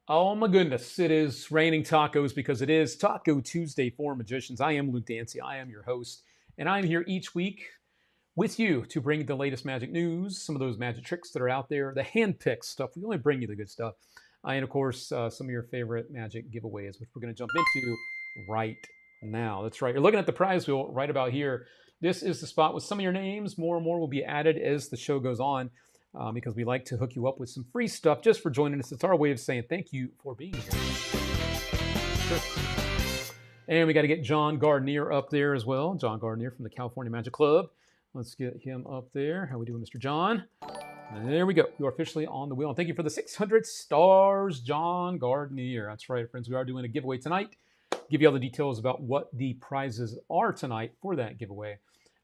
Oh my goodness, it is raining tacos because it is Taco Tuesday for Magicians. I am Luke Dancy, I am your host, and I'm here each week with you to bring the latest magic news, some of those magic tricks that are out there, the hand-picked stuff. We only bring you the good stuff. And of course, some of your favorite magic giveaways, which we're going to jump into right now. That's right. You're looking at the prize wheel right about here. This is the spot with some of your names. More and more will be added as the show goes on because we like to hook you up with some free stuff just for joining us. It's our way of saying thank you for being here. Sure. And we got to get John Gardner up there as well. John Gardner from the California Magic Club. Let's get him up there. How we doing, Mr. John? There we go. You are officially on the wheel. And thank you for the 600 stars, John Gardner. That's right, friends. We are doing a giveaway tonight. Give you all the details about what the prizes are tonight for that giveaway.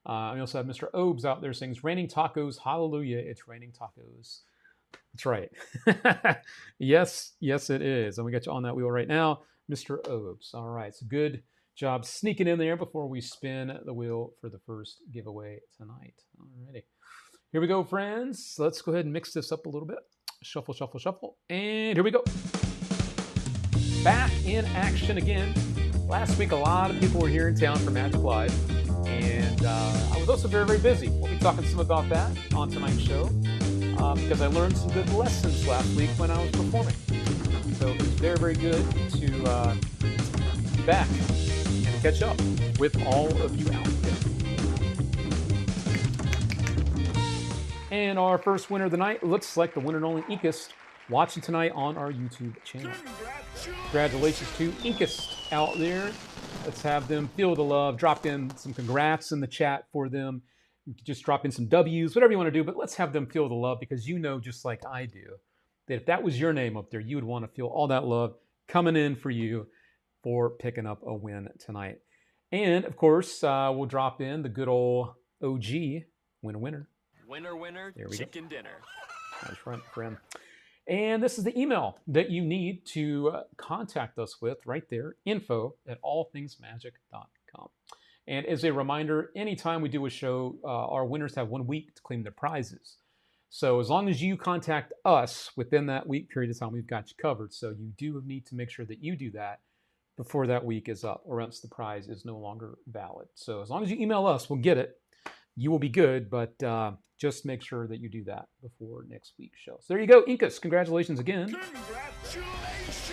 We also have Mr. Obes out there saying, it's raining tacos. Hallelujah, it's raining tacos. That's right. Yes, it is. And we got you on that wheel right now, Mr. Obes. All right, so good job sneaking in there before we spin the wheel for the first giveaway tonight. All righty. Here we go, friends. Let's go ahead and mix this up a little bit. Shuffle, shuffle, shuffle. And here we go. Back in action again. Last week, a lot of people were here in town for Magic Live. And I was also very, very busy. We'll be talking some about that on tonight's show because I learned some good lessons last week when I was performing. So it was very, very good to be back and catch up with all of you out there. And our first winner of the night looks like the one and only Inkist watching tonight on our YouTube channel. Congratulations to Inkist out there. Let's have them feel the love. Drop in some congrats in the chat for them. Just drop in some W's, whatever you want to do, but let's have them feel the love because you know, just like I do, that if that was your name up there, you would want to feel all that love coming in for you for picking up a win tonight. And of course, we'll drop in the good old OG winner. Winner, chicken dinner. That's right, friend. And this is the email that you need to contact us with right there, info@allthingsmagic.com. And as a reminder, anytime we do a show, our winners have 1 week to claim their prizes. So as long as you contact us within that week period of time, we've got you covered. So you do need to make sure that you do that before that week is up, or else the prize is no longer valid. So as long as you email us, we'll get it. You will be good, but just make sure that you do that before next week's show. So there you go, Incas. Congratulations again. Congratulations!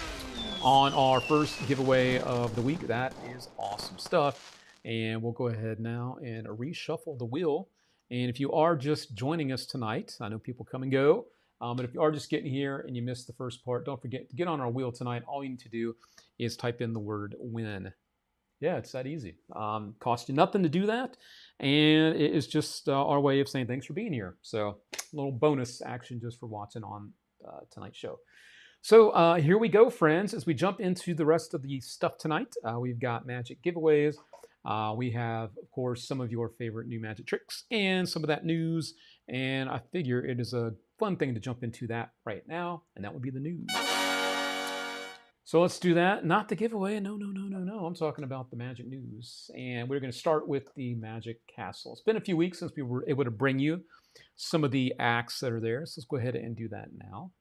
On our first giveaway of the week. That is awesome stuff. And we'll go ahead now and reshuffle the wheel. And if you are just joining us tonight, I know people come and go, but if you are just getting here and you missed the first part, don't forget to get on our wheel tonight. All you need to do is type in the word win. Yeah, it's that easy. Cost you nothing to do that. And it is just our way of saying thanks for being here. So a little bonus action just for watching on tonight's show. So here we go, friends. As we jump into the rest of the stuff tonight, we've got magic giveaways. We have, of course, some of your favorite new magic tricks and some of that news. And I figure it is a fun thing to jump into that right now. And that would be the news. So let's do that. Not the giveaway. No. I'm talking about the magic news. And we're going to start with the Magic Castle. It's been a few weeks since we were able to bring you some of the acts that are there. So let's go ahead and do that now.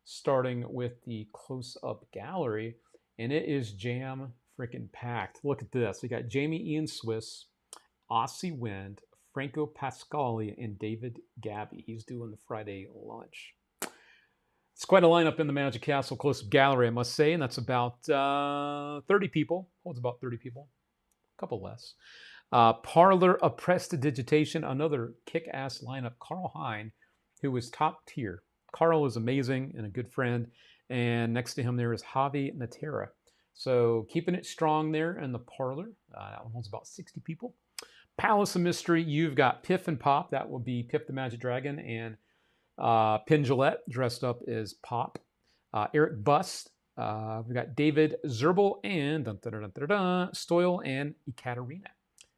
Starting with the close-up gallery. And it is jam freaking packed. Look at this. We got Jamie Ian Swiss, Aussie Wind, Franco Pasquale, and David Gabby. He's doing the Friday lunch. It's quite a lineup in the Magic Castle close-up gallery, I must say, and that's about 30 people. Holds about 30 people, a couple less. Parlor of Prestidigitation, another kick-ass lineup. Carl Hine, who is top tier. Carl is amazing and a good friend, and next to him there is Javi Natera. So keeping it strong there in the parlor. That one holds about 60 people. Palace of Mystery, you've got Piff and Pop. That will be Piff the Magic Dragon and Penn Jillette dressed up as Pop. Eric Bust. We've got David Zerbel and Stoyle and Ekaterina.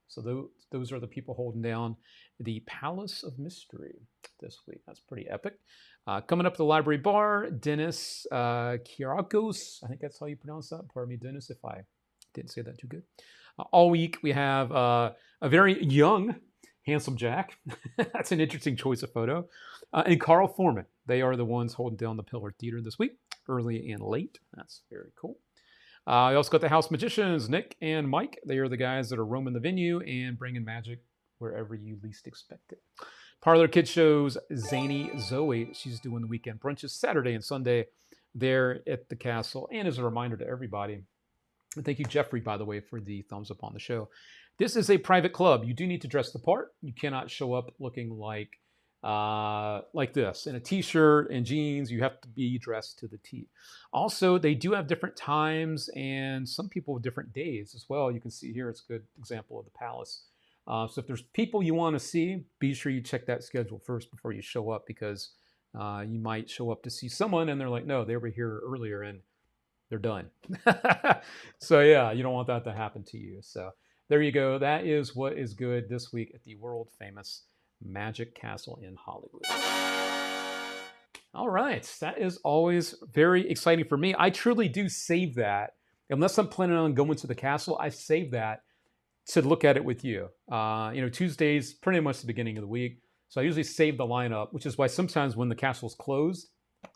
So those are the people holding down the Palace of Mystery this week. That's pretty epic. Coming up to the library bar, Dennis Kierakos. I think that's how you pronounce that. Pardon me, Dennis, if I didn't say that too good. All week we have a very young Handsome Jack. That's an interesting choice of photo. And Carl Foreman. They are the ones holding down the Pillar Theater this week, early and late. That's very cool. I also got the House Magicians, Nick and Mike. They are the guys that are roaming the venue and bringing magic wherever you least expect it. Parlor Kid Shows, Zany Zoe. She's doing the weekend brunches Saturday and Sunday there at the castle. And as a reminder to everybody, and thank you, Jeffrey, by the way, for the thumbs up on the show. This is a private club. You do need to dress the part. You cannot show up looking like this in a t-shirt and jeans. You have to be dressed to the T. Also, they do have different times and some people with different days as well. You can see here, it's a good example of the palace. So if there's people you want to see, be sure you check that schedule first before you show up, because you might show up to see someone and they're like, no, they were here earlier and they're done. So yeah, you don't want that to happen to you. So there you go. That is what is good this week at the world famous Magic Castle in Hollywood. All right, that is always very exciting for me. I truly do save that. Unless I'm planning on going to the castle, I save that to look at it with you. Tuesday's pretty much the beginning of the week. So I usually save the lineup, which is why sometimes when the castle's closed,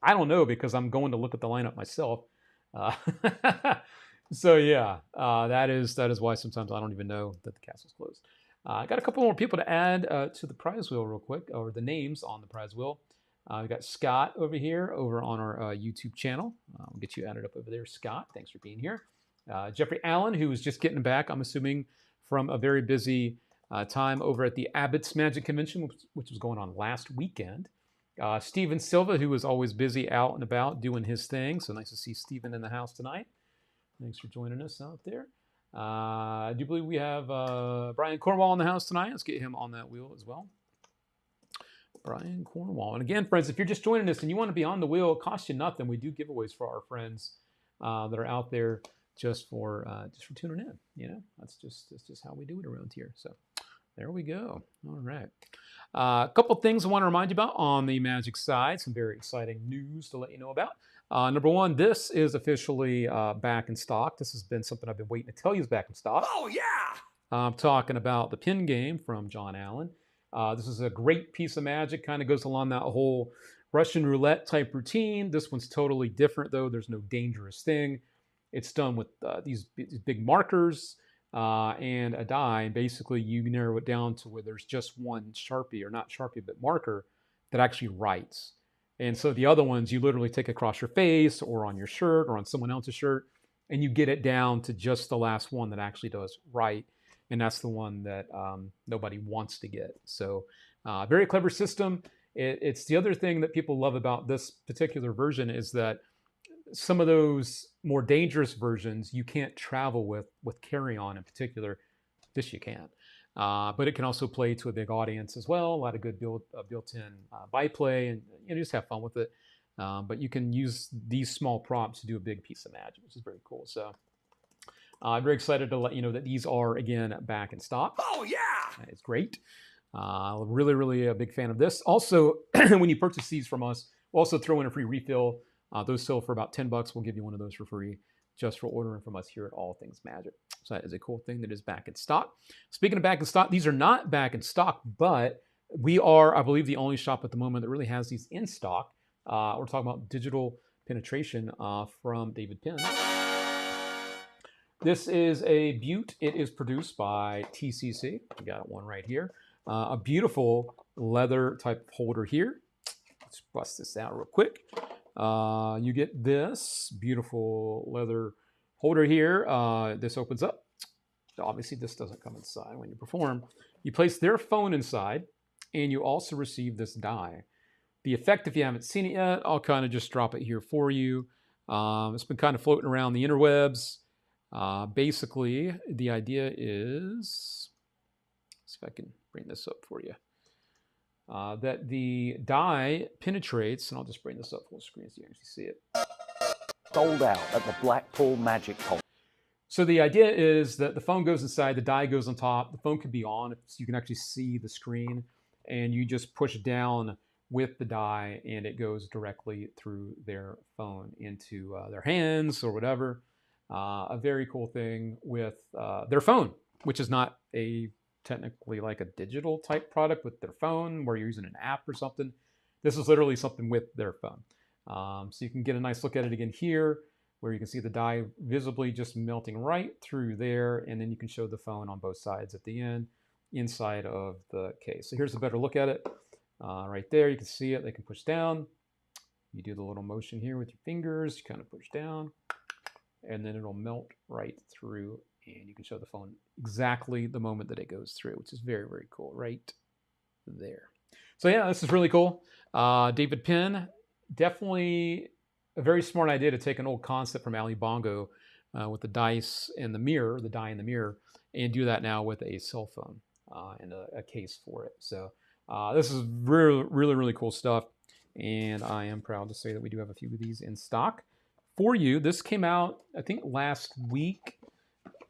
I don't know, because I'm going to look at the lineup myself. So yeah, that is why sometimes I don't even know that the castle's closed. I got a couple more people to add to the prize wheel real quick, or the names on the prize wheel. We got Scott over here over on our YouTube channel. We'll get you added up over there, Scott. Thanks for being here. Jeffrey Allen, who was just getting back, I'm assuming, from a very busy time over at the Abbott's Magic Convention, which was going on last weekend. Steven Silva, who was always busy out and about doing his thing. So nice to see Steven in the house tonight. Thanks for joining us out there. I do believe we have Brian Cornwall in the house tonight. Let's get him on that wheel as well. Brian Cornwall. And again, friends, if you're just joining us and you want to be on the wheel, it costs you nothing. We do giveaways for our friends that are out there just for tuning in. You know, that's just how we do it around here. So there we go. All right. A couple things I want to remind you about on the Magic side. Some very exciting news to let you know about. Number one, this is officially back in stock. This has been something I've been waiting to tell you is back in stock. Oh, yeah! I'm talking about the pin game from John Allen. This is a great piece of magic, kind of goes along that whole Russian roulette type routine. This one's totally different, though. There's no dangerous thing. It's done with these big markers and a die. And basically, you narrow it down to where there's just one Sharpie, or not Sharpie, but marker that actually writes. And so the other ones, you literally take across your face or on your shirt or on someone else's shirt, and you get it down to just the last one that actually does write. And that's the one that nobody wants to get. So very clever system. It's the other thing that people love about this particular version is that some of those more dangerous versions you can't travel with carry-on in particular. This you can. But it can also play to a big audience as well. A lot of good built-in byplay, and just have fun with it. But you can use these small props to do a big piece of magic, which is very cool. So I'm very excited to let you know that these are, again, back in stock. Oh, yeah! It's great. Really, really a big fan of this. Also, when you purchase these from us, we'll also throw in a free refill. Those sell for about $10. We'll give you one of those for free just for ordering from us here at All Things Magic. So that is a cool thing that is back in stock. Speaking of back in stock, these are not back in stock, but we are, I believe, the only shop at the moment that really has these in stock. We're talking about digital penetration from David Penn. This is a Butte. It is produced by TCC. We got one right here. A beautiful leather type holder here. Let's bust this out real quick. You get this beautiful leather holder here. This opens up. Obviously, this doesn't come inside when you perform. You place their phone inside, and you also receive this die. The effect, if you haven't seen it yet, I'll kind of just drop it here for you. It's been kind of floating around the interwebs. Basically, the idea is, let's see if I can bring this up for you, that the die penetrates, and I'll just bring this up full screen so you can actually see it. Sold out at the Blackpool Magic Con. So the idea is that the phone goes inside, the die goes on top, the phone can be on, so you can actually see the screen, and you just push down with the die, and it goes directly through their phone into their hands or whatever. A very cool thing with their phone, which is not technically like a digital type product with their phone where you're using an app or something. This is literally something with their phone. So you can get a nice look at it again here, where you can see the die visibly just melting right through there, and then you can show the phone on both sides at the end, inside of the case. So here's a better look at it. Right there, you can see it. They can push down. You do the little motion here with your fingers, you kind of push down, and then it'll melt right through, and you can show the phone exactly the moment that it goes through, which is very, very cool right there. So yeah, this is really cool. David Penn, definitely a very smart idea to take an old concept from Ali Bongo with the dice and the mirror, the die in the mirror, and do that now with a cell phone and a case for it. So this is really, really, really cool stuff. And I am proud to say that we do have a few of these in stock for you. This came out, I think, last week,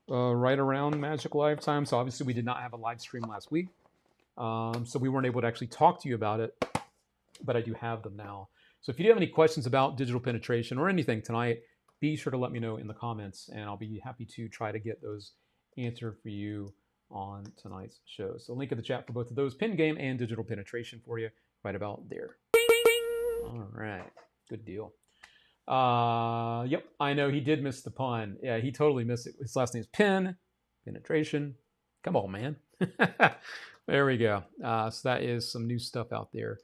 right around Magic Live time. So obviously we did not have a live stream last week. So we weren't able to actually talk to you about it, but I do have them now. So if you do have any questions about digital penetration or anything tonight, be sure to let me know in the comments, and I'll be happy to try to get those answered for you on tonight's show. So link in the chat for both of those, pin game and digital penetration, for you right about there. All right, good deal. Yep, I know he did miss the pun. Yeah, he totally missed it. His last name is Penn, penetration. Come on, man. There we go. So that is some new stuff out there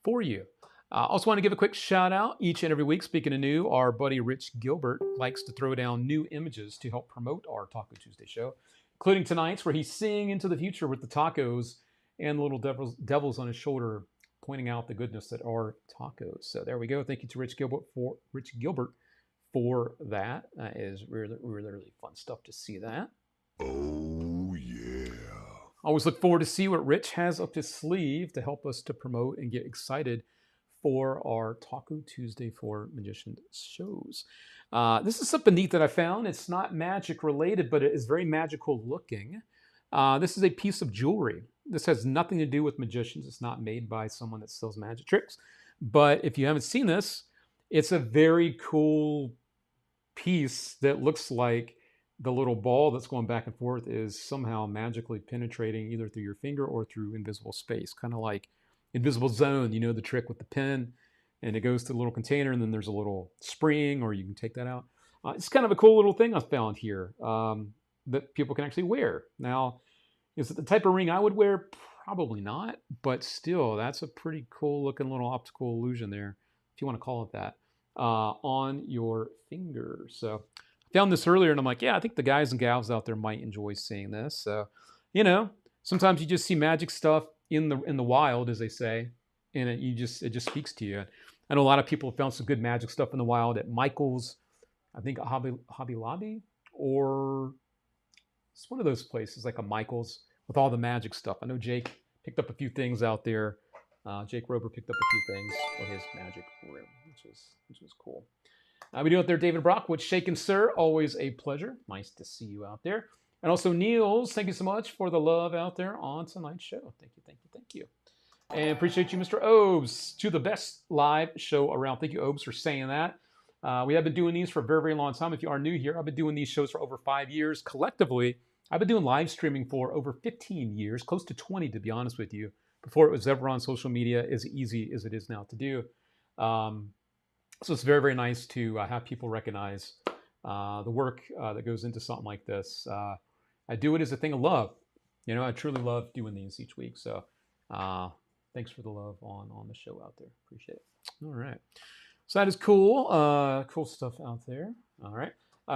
for you. Also want to give a quick shout out each and every week. Speaking of new, our buddy Rich Gilbert likes to throw down new images to help promote our Taco Tuesday show, including tonight's where he's seeing into the future with the tacos and the little devils on his shoulder, pointing out the goodness that are tacos. So there we go. Thank you to Rich Gilbert for that. That is really, really, really fun stuff to see that. Oh, yeah. Always look forward to see what Rich has up his sleeve to help us to promote and get excited for our Taco Tuesday for Magician shows. This is something neat that I found. It's not magic related, but it is very magical looking. This is a piece of jewelry. This has nothing to do with magicians. It's not made by someone that sells magic tricks. But if you haven't seen this, it's a very cool piece that looks like the little ball that's going back and forth is somehow magically penetrating either through your finger or through invisible space, kind of like Invisible Zone, you know, the trick with the pen, and it goes to the little container, and then there's a little spring, or you can take that out. It's kind of a cool little thing I found here that people can actually wear. Now, is it the type of ring I would wear? Probably not, but still, that's a pretty cool looking little optical illusion there, if you want to call it that, on your finger. So I found this earlier, and I'm like, yeah, I think the guys and gals out there might enjoy seeing this. So, you know, sometimes you just see magic stuff in the wild, as they say, and it just speaks to you. I know a lot of people have found some good magic stuff in the wild at Michael's, I think Hobby Lobby, or it's one of those places like a Michael's with all the magic stuff. I know Jake picked up a few things out there. Jake Rober picked up a few things for his magic room, which was cool. We do it there, David Brock with Shaken Sir. Always a pleasure. Nice to see you out there. And also Niels, thank you so much for the love out there on tonight's show. Thank you, thank you, thank you. And appreciate you, Mr. Obes, to the best live show around. Thank you, Obes, for saying that. We have been doing these for a very, very long time. If you are new here, I've been doing these shows for over 5 years. Collectively, I've been doing live streaming for over 15 years, close to 20, to be honest with you, before it was ever on social media as easy as it is now to do. So it's very, very nice to have people recognize the work that goes into something like this. I do it as a thing of love. You know, I truly love doing these each week. So thanks for the love on the show out there. Appreciate it. All right. So that is cool. Cool stuff out there. All right.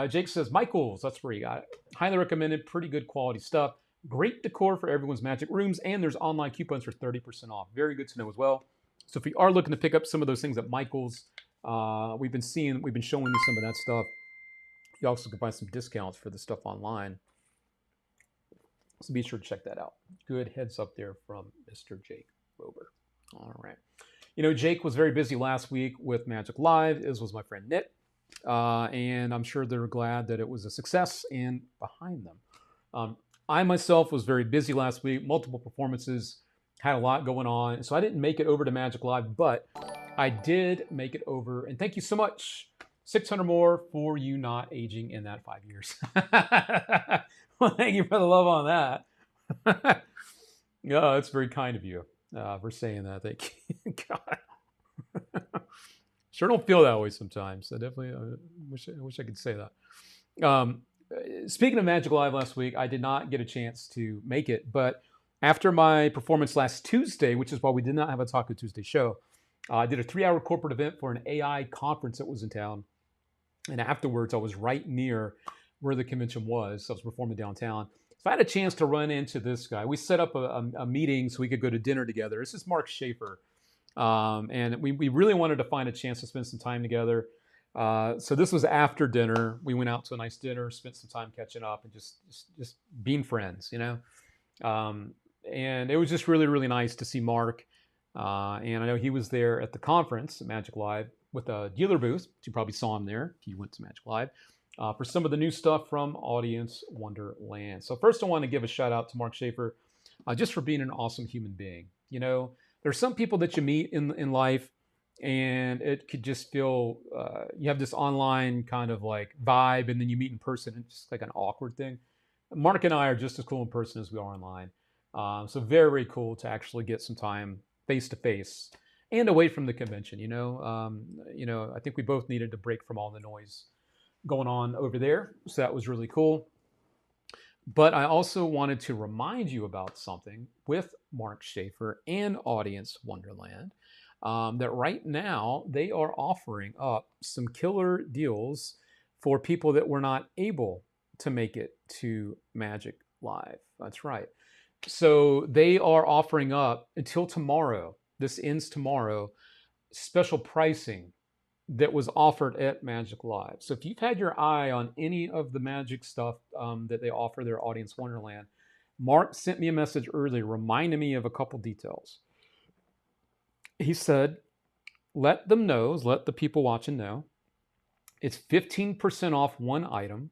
Jake says, Michael's, that's where you got it. Highly recommended. Pretty good quality stuff. Great decor for everyone's magic rooms. And there's online coupons for 30% off. Very good to know as well. So if you are looking to pick up some of those things at Michael's, we've been showing you some of that stuff. You also can find some discounts for the stuff online. So be sure to check that out. Good heads up there from Mr. Jake Rober. All right. You know, Jake was very busy last week with Magic Live, as was my friend Nick. And I'm sure they're glad that it was a success and behind them. I myself was very busy last week, multiple performances, had a lot going on. So I didn't make it over to Magic Live, but I did make it over. And thank you so much. 600 more for you not aging in that 5 years. Well, thank you for the love on that. Yeah, it's very kind of you for saying that. Thank you. God. Sure don't feel that way sometimes. I definitely wish I could say that. Speaking of Magic Live last week, I did not get a chance to make it, but after my performance last Tuesday, which is why we did not have a Taco Tuesday show, I did a 3-hour corporate event for an AI conference that was in town. And afterwards, I was right near where the convention was. So I was performing downtown. So I had a chance to run into this guy. We set up a meeting so we could go to dinner together. This is Mark Schaefer. And we really wanted to find a chance to spend some time together. So this was after dinner. We went out to a nice dinner, spent some time catching up, and just being friends, you know. And it was just really, really nice to see Mark. And I know he was there at the conference at Magic Live with a dealer booth. You probably saw him there if you went to Magic Live for some of the new stuff from Audience Wonderland. So first, I want to give a shout out to Mark Schaefer just for being an awesome human being. You know, there's some people that you meet in life, and it could just feel you have this online kind of like vibe, and then you meet in person, and it's just like an awkward thing. Mark and I are just as cool in person as we are online. So very, very cool to actually get some time face to face and away from the convention. I think we both needed to break from all the noise going on over there. So that was really cool. But I also wanted to remind you about something with Mark Schaefer and Audience Wonderland. That right now they are offering up some killer deals for people that were not able to make it to Magic Live. That's right. So they are offering up until tomorrow. This ends tomorrow. Special pricing that was offered at Magic Live. So if you've had your eye on any of the Magic stuff that they offer their Audience Wonderland, Mark sent me a message earlier reminding me of a couple details. He said, let the people watching know, it's 15% off one item,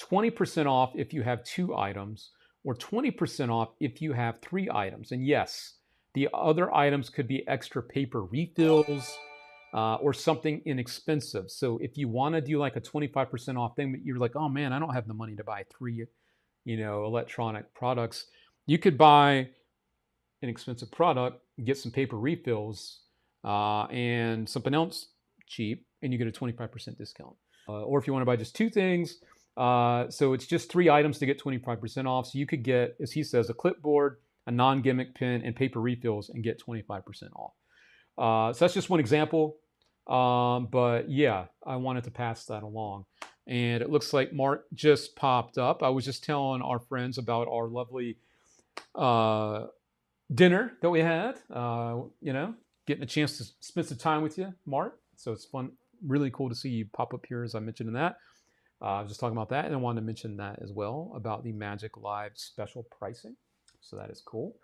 20% off if you have 2 items, or 20% off if you have 3 items. And yes, the other items could be extra paper refills or something inexpensive. So if you want to do like a 25% off thing, but you're like, oh man, I don't have the money to buy 3, electronic products, you could buy an expensive product, get some paper refills, and something else cheap, and you get a 25% discount. Or if you want to buy just 2 things, so it's just 3 items to get 25% off. So you could get, as he says, a clipboard, a non-gimmick pen, and paper refills and get 25% off. So that's just one example. But yeah, I wanted to pass that along. And it looks like Mark just popped up. I was just telling our friends about our lovely dinner that we had, getting a chance to spend some time with you, Mark. So it's fun, really cool to see you pop up here, as I mentioned in that. I was just talking about that, and I wanted to mention that as well about the Magic Live special pricing. So that is cool.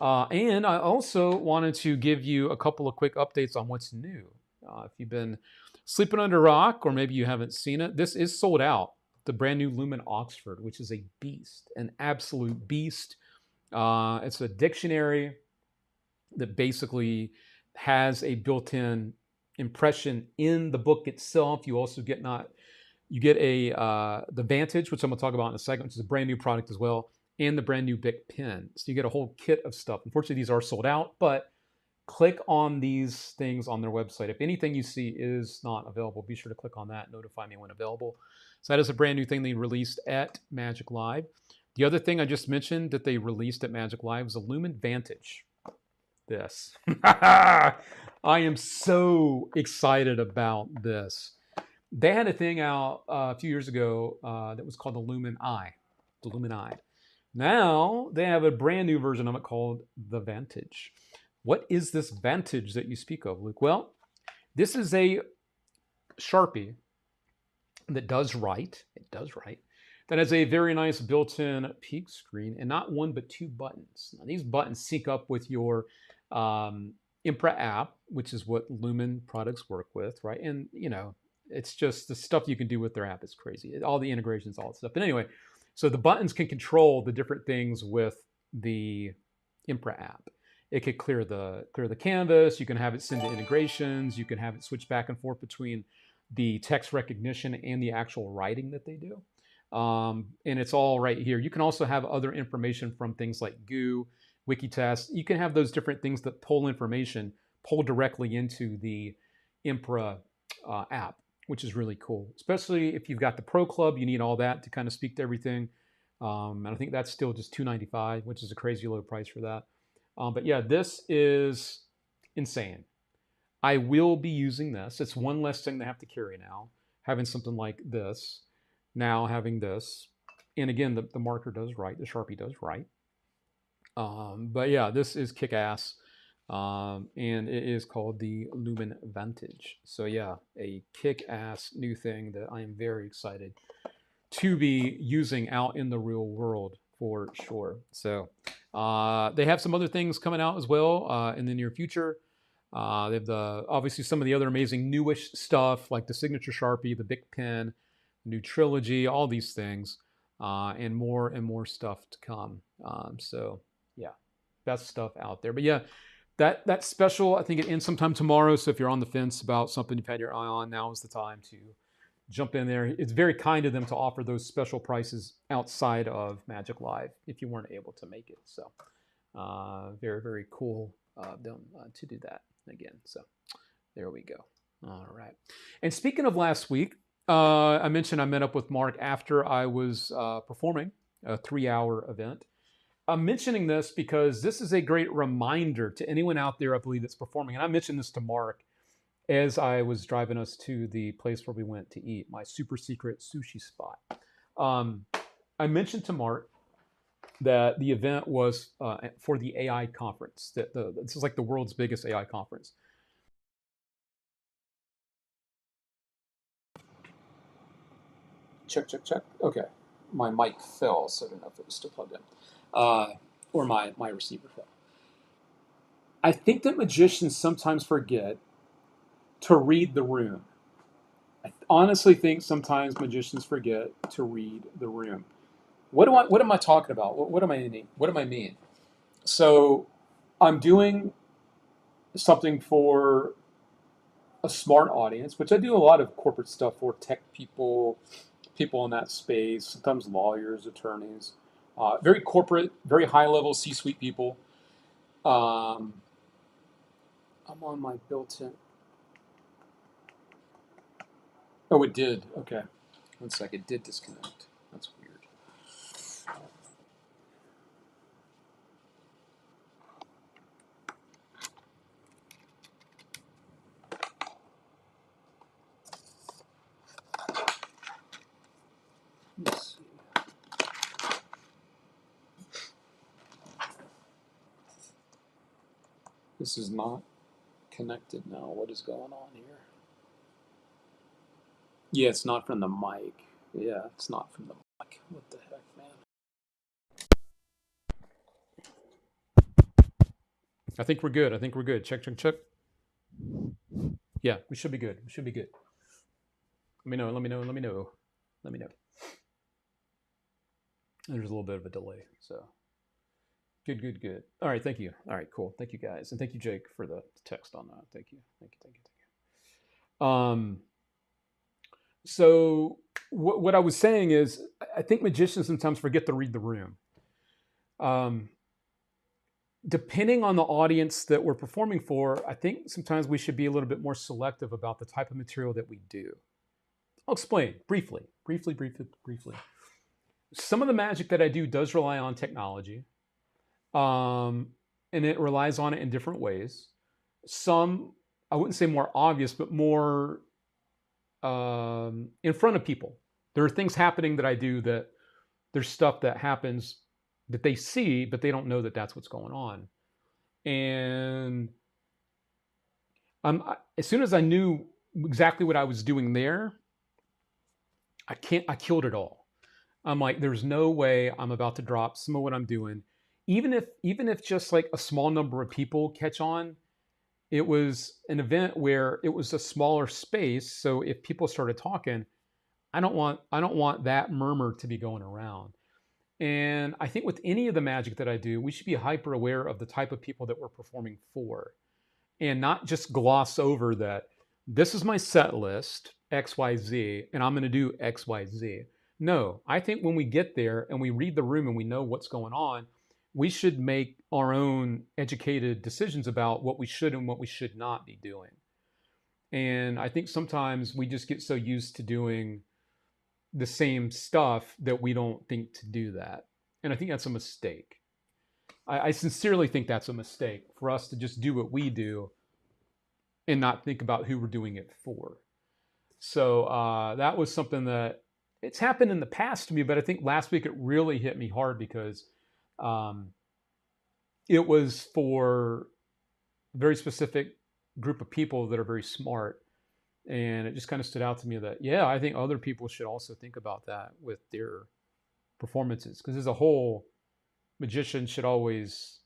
And I also wanted to give you a couple of quick updates on what's new. If you've been sleeping under a rock, or maybe you haven't seen it, this is sold out. The brand new Lumen Oxford, which is a beast, an absolute beast. It's a dictionary that basically has a built-in impression in the book itself. You also get the Vantage, which I'm going to talk about in a second, which is a brand new product as well, and the brand new Bic pen. So you get a whole kit of stuff. Unfortunately, these are sold out, but click on these things on their website. If anything you see is not available, be sure to click on that, notify me when available. So that is a brand new thing they released at Magic Live. The other thing I just mentioned that they released at Magic Live was a Lumen Vantage. This. I am so excited about this. They had a thing out a few years ago that was called the Lumen Eye. The Lumen Eye. Now they have a brand new version of it called the Vantage. What is this Vantage that you speak of, Luke? Well, this is a Sharpie that does write. It does write. That has a very nice built-in peak screen, and not 1 but 2 buttons. Now, these buttons sync up with your Impra app, which is what Lumen products work with, right? And it's just the stuff you can do with their app is crazy. All the integrations, all that stuff. But anyway, so the buttons can control the different things with the Impra app. It could clear the canvas. You can have it send to integrations. You can have it switch back and forth between the text recognition and the actual writing that they do. And it's all right here. You can also have other information from things like Goo, Wikitest. You can have those different things that pull information, pull directly into the Impra app, which is really cool. Especially if you've got the Pro Club, you need all that to kind of speak to everything. And I think that's still just $295, which is a crazy low price for that. But yeah, this is insane. I will be using this. It's one less thing to have to carry now. Having something like this, now having this, and again, the marker does write, the Sharpie does write. But yeah, this is kick-ass, and it is called the Lumen Vantage. So yeah, a kick-ass new thing that I am very excited to be using out in the real world for sure. So they have some other things coming out as well in the near future. They have obviously some of the other amazing newish stuff like the Signature Sharpie, the Bic Pen, the new Trilogy, all these things, and more stuff to come. So yeah, best stuff out there. But yeah, that special, I think it ends sometime tomorrow. So if you're on the fence about something you've had your eye on, now is the time to jump in there. It's very kind of them to offer those special prices outside of Magic Live if you weren't able to make it. So very, very cool of them to do that again. So there we go. All right. And speaking of last week, I mentioned I met up with Mark after I was performing a 3-hour event. I'm mentioning this because this is a great reminder to anyone out there, I believe, that's performing. And I mentioned this to Mark as I was driving us to the place where we went to eat, my super secret sushi spot. I mentioned to Mark that the event was for the AI conference. This is like the world's biggest AI conference. Check. Okay. My mic fell, so I don't know if it was still plugged in. Or my receiver fell. I think that magicians sometimes forget to read the room. I honestly think sometimes magicians forget to read the room. What am I talking about? What am I mean? So I'm doing something for a smart audience, which I do a lot of corporate stuff for tech people in that space, sometimes lawyers, attorneys, very corporate, very high level C-suite people. I'm on my built-in. Oh, it did. Okay. One sec. It did disconnect. That's weird. Let's see. This is not connected now. What is going on here? Yeah, it's not from the mic. Yeah, it's not from the mic. What the heck, man? I think we're good. Check. Yeah, we should be good. Let me know. There's a little bit of a delay, so good. All right, thank you. All right, cool. Thank you guys, and thank you, Jake, for the text on that. Thank you. So what I was saying is, I think magicians sometimes forget to read the room. Depending on the audience that we're performing for, I think sometimes we should be a little bit more selective about the type of material that we do. I'll explain briefly. Some of the magic that I do does rely on technology, and it relies on it in different ways. Some, I wouldn't say more obvious, but more in front of people. There are things happening that I do that there's stuff that happens that they see, but they don't know that that's what's going on. And as soon as I knew exactly what I was doing there, I killed it all. I'm like, there's no way I'm about to drop some of what I'm doing. Even if just like a small number of people catch on, it was an event where it was a smaller space. So if people started talking, I don't want that murmur to be going around. And I think with any of the magic that I do, we should be hyper aware of the type of people that we're performing for, and not just gloss over that this is my set list, XYZ, and I'm going to do XYZ. No, I think when we get there and we read the room and we know what's going on, we should make our own educated decisions about what we should and what we should not be doing. And I think sometimes we just get so used to doing the same stuff that we don't think to do that. And I think that's a mistake. I sincerely think that's a mistake for us to just do what we do and not think about who we're doing it for. So that was something that it's happened in the past to me, but I think last week it really hit me hard because it was for a very specific group of people that are very smart. And it just kind of stood out to me that, yeah, I think other people should also think about that with their performances. Because as a whole, magicians should always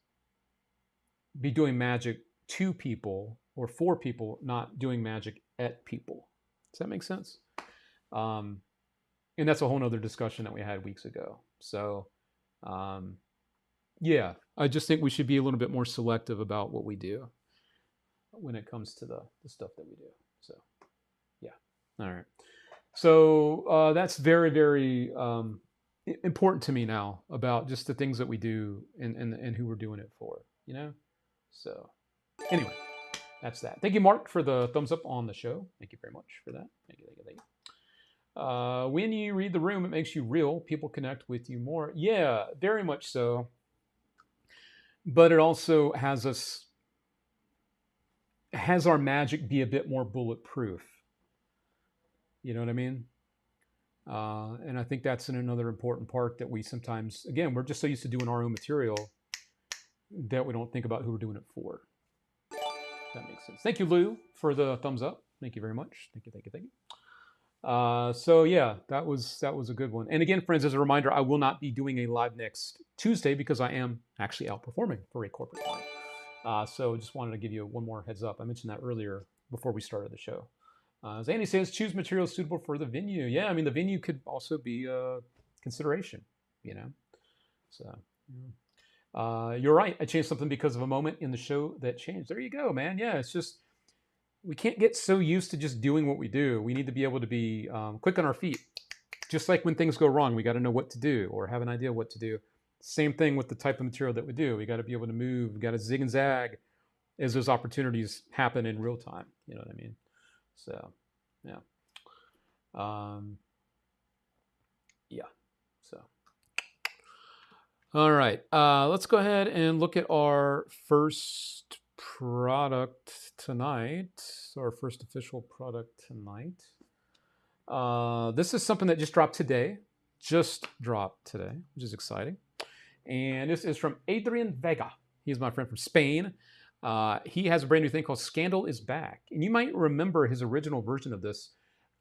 be doing magic to people or for people, not doing magic at people. Does that make sense? And that's a whole nother discussion that we had weeks ago. So, yeah, I just think we should be a little bit more selective about what we do when it comes to the stuff that we do. So, yeah. All right. So that's very, very important to me now about just the things that we do and who we're doing it for, you know? So anyway, that's that. Thank you, Mark, for the thumbs up on the show. Thank you very much for that. Thank you, thank you, thank you. When you read the room, it makes you real. People connect with you more. Yeah, very much so. But it also has our magic be a bit more bulletproof. You know what I mean? And I think that's another important part that we sometimes, again, we're just so used to doing our own material that we don't think about who we're doing it for. That makes sense. Thank you, Lou, for the thumbs up. Thank you very much. Thank you, thank you, thank you. So yeah, that was a good one. And again, friends, as a reminder, I will not be doing a live next Tuesday because I am actually out performing for a corporate client. So just wanted to give you one more heads up. I mentioned that earlier before we started the show. As Andy says, choose materials suitable for the venue. Yeah, I mean, the venue could also be a consideration, you know. So you're right. I changed something because of a moment in the show that changed. There you go, man. Yeah, it's just we can't get so used to just doing what we do. We need to be able to be quick on our feet. Just like when things go wrong, we got to know what to do or have an idea what to do. Same thing with the type of material that we do. We got to be able to move. We got to zig and zag as those opportunities happen in real time. You know what I mean? So, yeah. Yeah. So, all right. Let's go ahead and look at our first product tonight. Our first official product tonight. This is something that just dropped today. Which is exciting. And this is from Adrian Vega. He's my friend from Spain. He has a brand new thing called Scandal is Back. And you might remember his original version of this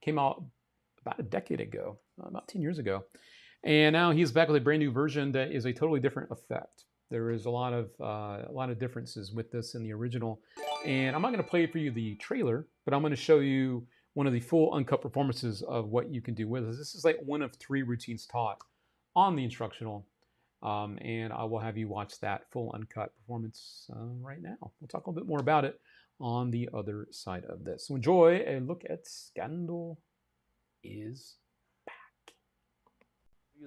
came out about a decade ago, about 10 years ago. And now he's back with a brand new version that is a totally different effect. There is a lot of differences with this in the original. And I'm not going to play for you the trailer, but I'm going to show you one of the full uncut performances of what you can do with this. This is like one of 3 routines taught on the instructional. And I will have you watch that full uncut performance right now. We'll talk a little bit more about it on the other side of this. So enjoy a look at Scandal is Back.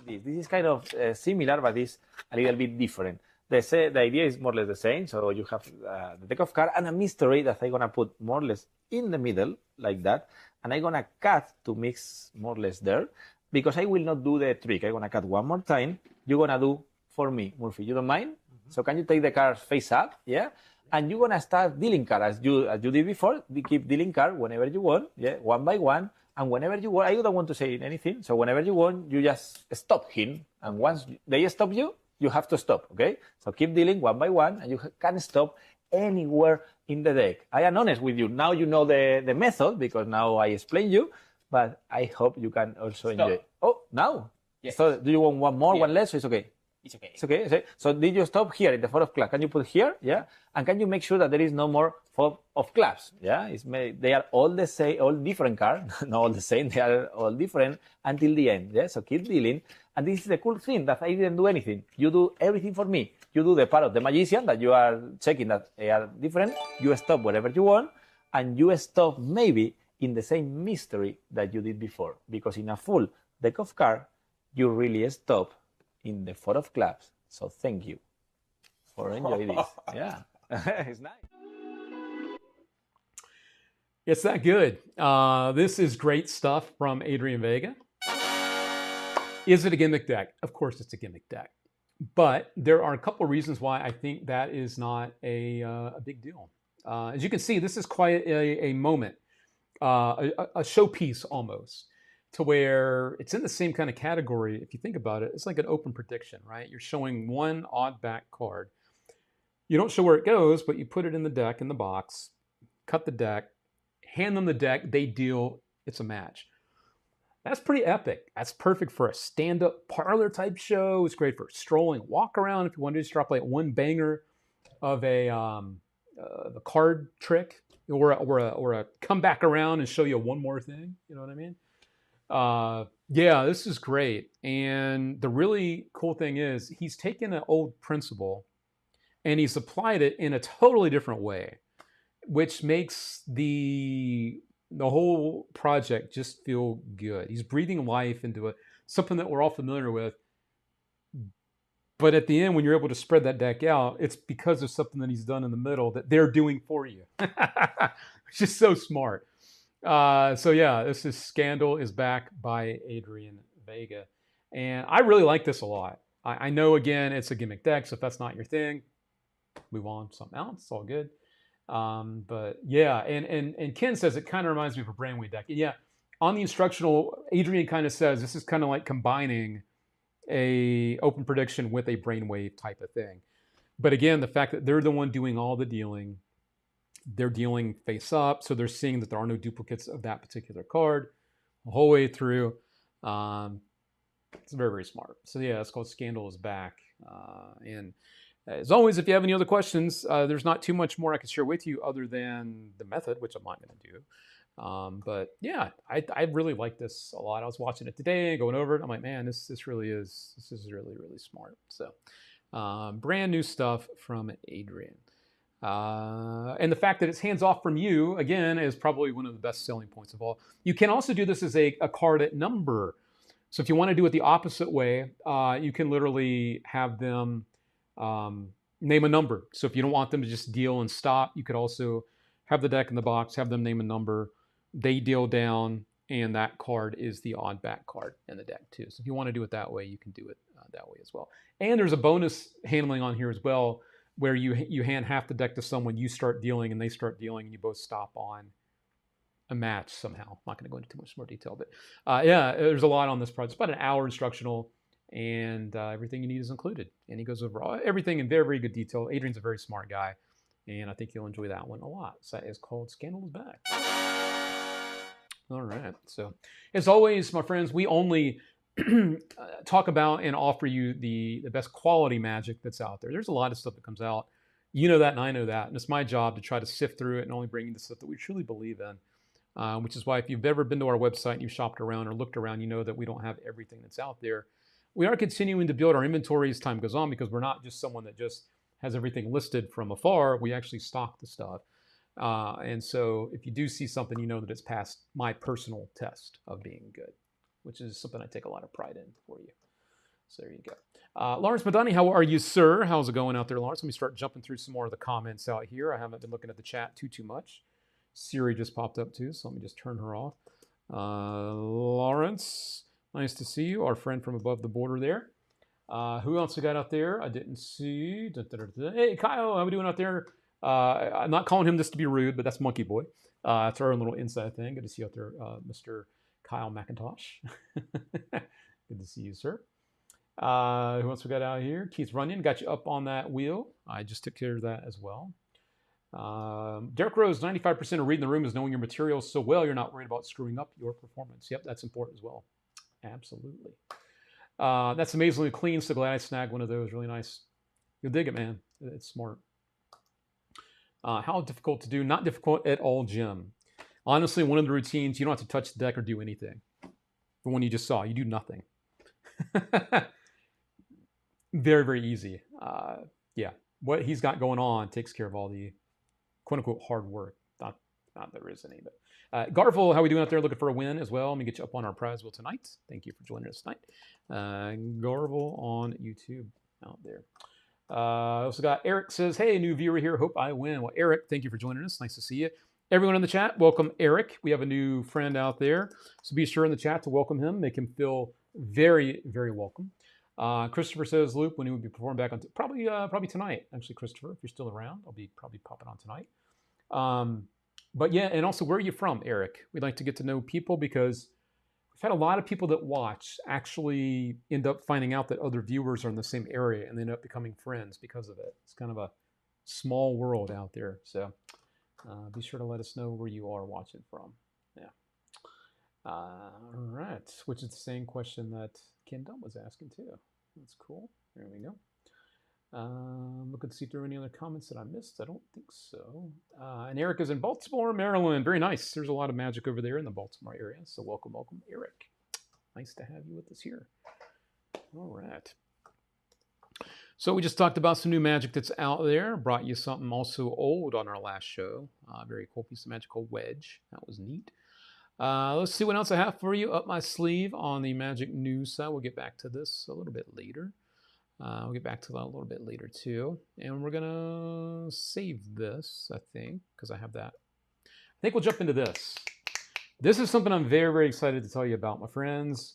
This is kind of similar, but it's a little bit different. The idea is more or less the same. So you have the deck of cards and a mystery that I'm going to put more or less in the middle, like that. And I'm going to cut to mix more or less there. Because I will not do the trick. I'm going to cut one more time. You're going to do for me, Murphy. You don't mind? Mm-hmm. So can you take the cards face up? Yeah? And you're going to start dealing cards as you did before. You keep dealing cards whenever you want. Yeah? One by one. And whenever you want, I don't want to say anything. So whenever you want, you just stop him. And once they stop you, you have to stop. Okay? So keep dealing one by one. And you can stop anywhere in the deck. I am honest with you. Now you know the method because now I explain you. But I hope you can also enjoy. Oh, now? Yes. So do you want one more, one less? So it's okay. It's okay. It's okay. So did you stop here in the 4 of clubs? Can you put here? Yeah. And can you make sure that there is no more 4 of clubs? Yeah. They are all the same, all different cards. Not all the same. They are all different until the end. Yeah. So keep dealing. And this is the cool thing that I didn't do anything. You do everything for me. You do the part of the magician that you are checking that they are different. You stop wherever you want, and you stop maybe in the same mystery that you did before. Because in a full deck of cards, you really stop in the 4 of clubs. So thank you. or enjoy this. Yeah, it's nice. It's that good. This is great stuff from Adrian Vega. Is it a gimmick deck? Of course it's a gimmick deck. But there are a couple reasons why I think that is not a big deal. As you can see, this is quite a moment, a showpiece almost, to where it's in the same kind of category. If you think about it, it's like an open prediction, right? You're showing one odd back card. You don't show where it goes, but you put it in the deck, in the box, cut the deck, hand them the deck, they deal, it's a match. That's pretty epic. That's perfect for a stand-up parlor type show. It's great for a strolling walk around if you want to just drop like one banger of a card trick or a come back around and show you one more thing. You know what I mean? Yeah, this is great. And the really cool thing is he's taken an old principle and he's applied it in a totally different way, which makes the whole project just feel good. He's breathing life into something that we're all familiar with. But at the end, when you're able to spread that deck out, it's because of something that he's done in the middle that they're doing for you. It's just so smart. So yeah, this is Scandal is Back by Adrian Vega. And I really like this a lot. I know, again, it's a gimmick deck, so if that's not your thing, move on to something else. It's all good. But yeah, and Ken says it kind of reminds me of a Brainwave deck. And yeah, on the instructional, Adrian kind of says this is kind of like combining a open prediction with a Brainwave type of thing. But again, the fact that they're the one doing all the dealing, they're dealing face up, so they're seeing that there are no duplicates of that particular card the whole way through. It's very, very smart. So yeah, it's called Scandal is Back. And as always, if you have any other questions, there's not too much more I can share with you other than the method, which I'm not going to do. But yeah, I really like this a lot. I was watching it today and going over it. I'm like, man, this is really, really smart. So brand new stuff from Adrian. And the fact that it's hands off from you, again, is probably one of the best selling points of all. You can also do this as a card at number. So if you want to do it the opposite way, you can literally have them name a number. So if you don't want them to just deal and stop, you could also have the deck in the box, have them name a number, they deal down, and that card is the odd back card in the deck too. So if you want to do it that way, you can do it that way as well. And there's a bonus handling on here as well, where you hand half the deck to someone, you start dealing and they start dealing, and you both stop on a match somehow. I'm not going to go into too much more detail, but yeah, there's a lot on this project. It's about an hour instructional, and everything you need is included. And he goes over everything in very, very good detail. Adrian's a very smart guy, and I think you'll enjoy that one a lot. So it's called Scandal is Back. All right. So as always, my friends, we only talk about and offer you the best quality magic that's out there. There's a lot of stuff that comes out. You know that, and I know that. And it's my job to try to sift through it and only bring you the stuff that we truly believe in. Which is why if you've ever been to our website and you've shopped around or looked around, you know that we don't have everything that's out there. We are continuing to build our inventory as time goes on, because we're not just someone that just has everything listed from afar. We actually stock the stuff. And so if you do see something, you know that it's passed my personal test of being good, which is something I take a lot of pride in for you. So there you go. Lawrence Madani, how are you, sir? How's it going out there, Lawrence? Let me start jumping through some more of the comments out here. I haven't been looking at the chat too much. Siri just popped up too, so let me just turn her off. Lawrence, nice to see you, our friend from above the border there. Who else we got out there? I didn't see. Hey, Kyle, how we doing out there? I'm not calling him this to be rude, but that's Monkey Boy. That's our own little inside thing. Good to see you out there, Mr. Kyle McIntosh. Good to see you, sir. Who else we got out here? Keith Runyon, got you up on that wheel. I just took care of that as well. Derek Rose, 95% of reading the room is knowing your material so well you're not worried about screwing up your performance. Yep, that's important as well. Absolutely. That's amazingly clean. So glad I snagged one of those. Really nice. You'll dig it, man. It's smart. How difficult to do? Not difficult at all, Jim. Honestly, one of the routines, you don't have to touch the deck or do anything. The one you just saw, you do nothing. Very, very easy. Yeah, what he's got going on takes care of all the quote-unquote hard work. Not there is any, but Garful, how are we doing out there? Looking for a win as well. Let me get you up on our prize wheel tonight. Thank you for joining us tonight. Garful on YouTube out there. Also got Eric says, hey, new viewer here. Hope I win. Well, Eric, thank you for joining us. Nice to see you. Everyone in the chat, welcome Eric. We have a new friend out there. So be sure in the chat to welcome him. Make him feel very, very welcome. Christopher says, Loop, when he would be performing back on, probably tonight, actually, Christopher, if you're still around, I'll be probably popping on tonight. But yeah, and also, where are you from, Eric? We'd like to get to know people because we've had a lot of people that watch actually end up finding out that other viewers are in the same area and they end up becoming friends because of it. It's kind of a small world out there. So be sure to let us know where you are watching from. Yeah. All right. Which is the same question that Ken Dunn was asking too. That's cool. There we go. Looking to see if there are any other comments that I missed. I don't think so. And Eric is in Baltimore, Maryland. Very nice. There's a lot of magic over there in the Baltimore area. So welcome, Eric. Nice to have you with us here. All right. So we just talked about some new magic that's out there. Brought you something also old on our last show. Very cool piece of magic called Wedge. That was neat. Let's see what else I have for you up my sleeve on the magic news side. We'll get back to this a little bit later. We'll get back to that a little bit later too. And we're going to save this, I think, because I have that. I think we'll jump into this. This is something I'm very, very excited to tell you about, my friends.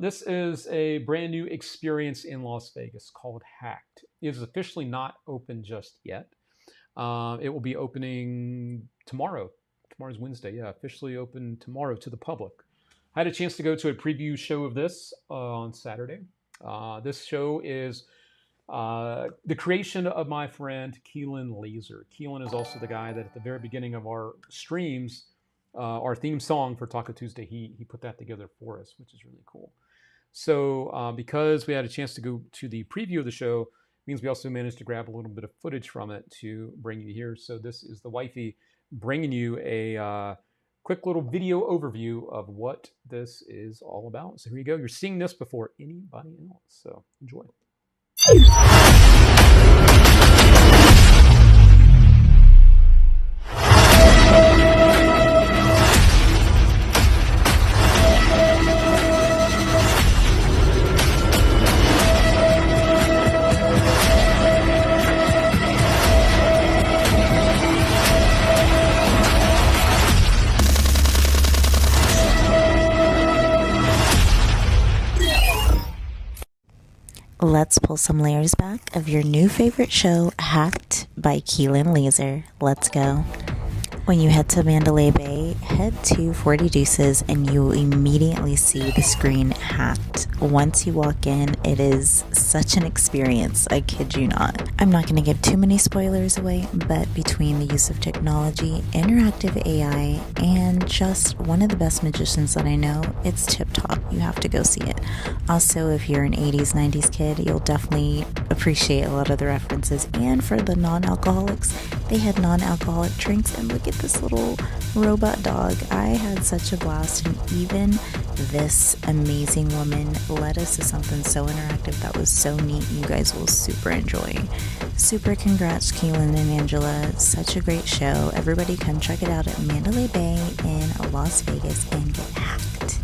This is a brand new experience in Las Vegas called Hacked. It is officially not open just yet. It will be opening tomorrow. Tomorrow's Wednesday. Yeah, officially open tomorrow to the public. I had a chance to go to a preview show of this on Saturday. This show is the creation of my friend Keelan Laser. Keelan is also the guy that at the very beginning of our streams, our theme song for Taco Tuesday, he put that together for us, which is really cool. So because we had a chance to go to the preview of the show, means we also managed to grab a little bit of footage from it to bring you here. So this is the wifey bringing you a quick little video overview of what this is all about. So here you go. You're seeing this before anybody else. So enjoy. Let's pull some layers back of your new favorite show, Hacked by Keelan Laser. Let's go. When you head to Mandalay Bay, head to 40 Deuces and you will immediately see the screen Hacked. Once you walk in, it is such an experience, I kid you not. I'm not going to give too many spoilers away, but between the use of technology, interactive AI, and just one of the best magicians that I know, it's tip top. You have to go see it. Also, if you're an 80s, 90s kid, you'll definitely appreciate a lot of the references. And for the non-alcoholics, they had non-alcoholic drinks, and look at this little robot dog. I had such a blast, and even this amazing woman led us to something so interactive that was so neat. You guys will super enjoy. Super congrats, Keelan and Angela. Such a great show. Everybody come check it out at Mandalay Bay in Las Vegas and get hacked.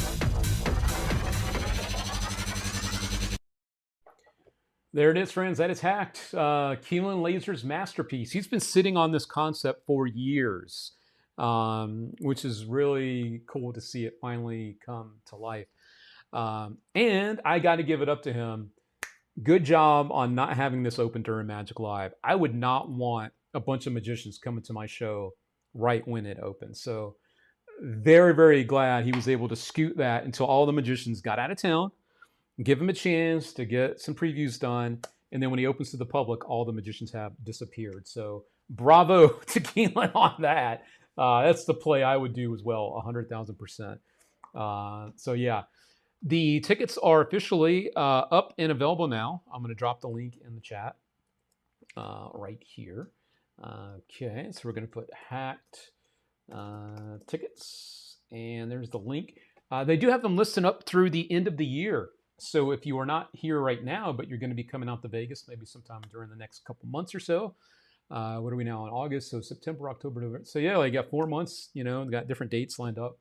There it is, friends. That is Hacked. Keelan Laser's masterpiece. He's been sitting on this concept for years, which is really cool to see it finally come to life. And I got to give it up to him. Good job on not having this open during Magic Live. I would not want a bunch of magicians coming to my show right when it opens. So very, very glad he was able to scoot that until all the magicians got out of town. Give him a chance to get some previews done. And then when he opens to the public, all the magicians have disappeared. So bravo to Keelan on that. That's the play I would do as well, 100,000%. So yeah, the tickets are officially up and available now. I'm going to drop the link in the chat right here. Okay, so we're going to put Hacked tickets. And there's the link. They do have them listed up through the end of the year. So if you are not here right now, but you're going to be coming out to Vegas maybe sometime during the next couple months or so. What are we now in August? So September, October, November. So yeah, you got 4 months, got different dates lined up.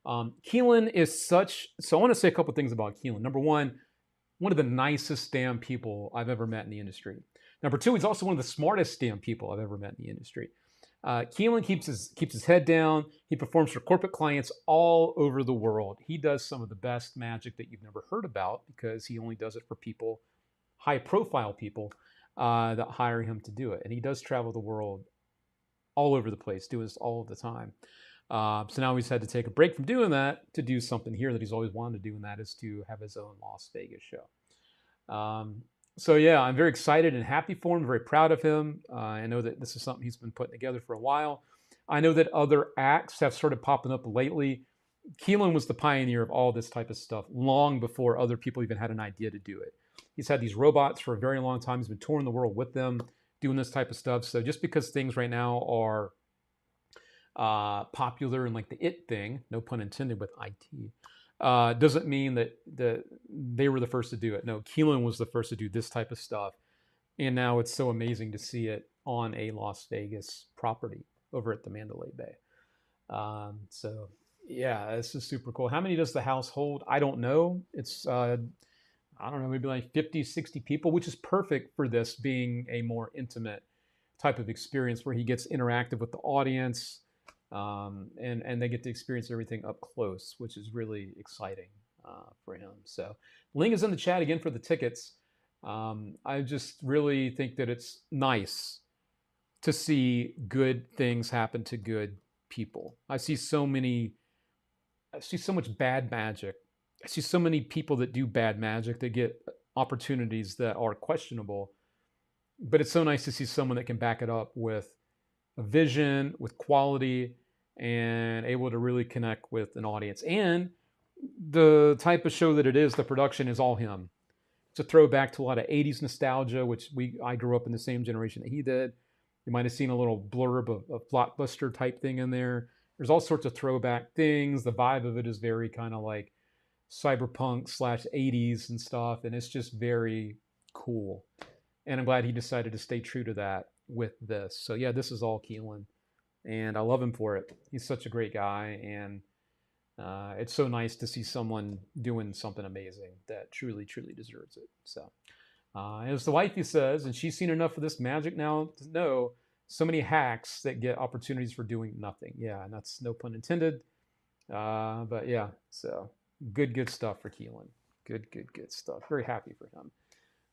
Keelan is such, so I want to say a couple things about Keelan. Number one, one of the nicest damn people I've ever met in the industry. Number two, he's also one of the smartest damn people I've ever met in the industry. Keelan keeps his head down. He performs for corporate clients all over the world. He does some of the best magic that you've never heard about because he only does it for people, high-profile people that hire him to do it. And he does travel the world all over the place, doing this all of the time. So now he's had to take a break from doing that to do something here that he's always wanted to do, and that is to have his own Las Vegas show. So yeah, I'm very excited and happy for him, very proud of him. I know that this is something he's been putting together for a while. I know that other acts have started popping up lately. Keelan was the pioneer of all this type of stuff long before other people even had an idea to do it. He's had these robots for a very long time. He's been touring the world with them, doing this type of stuff. So just because things right now are popular and like the it thing, no pun intended with IT, doesn't mean that they were the first to do it. No, Keelan was the first to do this type of stuff. And now it's so amazing to see it on a Las Vegas property over at the Mandalay Bay. So yeah, this is super cool. How many does the house hold? I don't know. It's, I don't know, maybe like 50, 60 people, which is perfect for this being a more intimate type of experience where he gets interactive with the audience. And they get to experience everything up close, which is really exciting for him. So link is in the chat again for the tickets. I just really think that it's nice to see good things happen to good people. I see so much bad magic. I see so many people that do bad magic that get opportunities that are questionable. But it's so nice to see someone that can back it up with a vision, with quality, and able to really connect with an audience. And the type of show that it is, the production is all him. It's a throwback to a lot of 80s nostalgia, which I grew up in the same generation that he did. You might have seen a little blurb of blockbuster type thing in there. There's all sorts of throwback things. The vibe of it is very kind of like cyberpunk / 80s and stuff. And it's just very cool. And I'm glad he decided to stay true to that with this. So yeah, this is all Keelan. And I love him for it. He's such a great guy. And it's so nice to see someone doing something amazing that truly, truly deserves it. So as the wifey says, and she's seen enough of this magic now to know so many hacks that get opportunities for doing nothing. Yeah, and that's no pun intended. But yeah, so good stuff for Keelan. Good stuff. Very happy for him.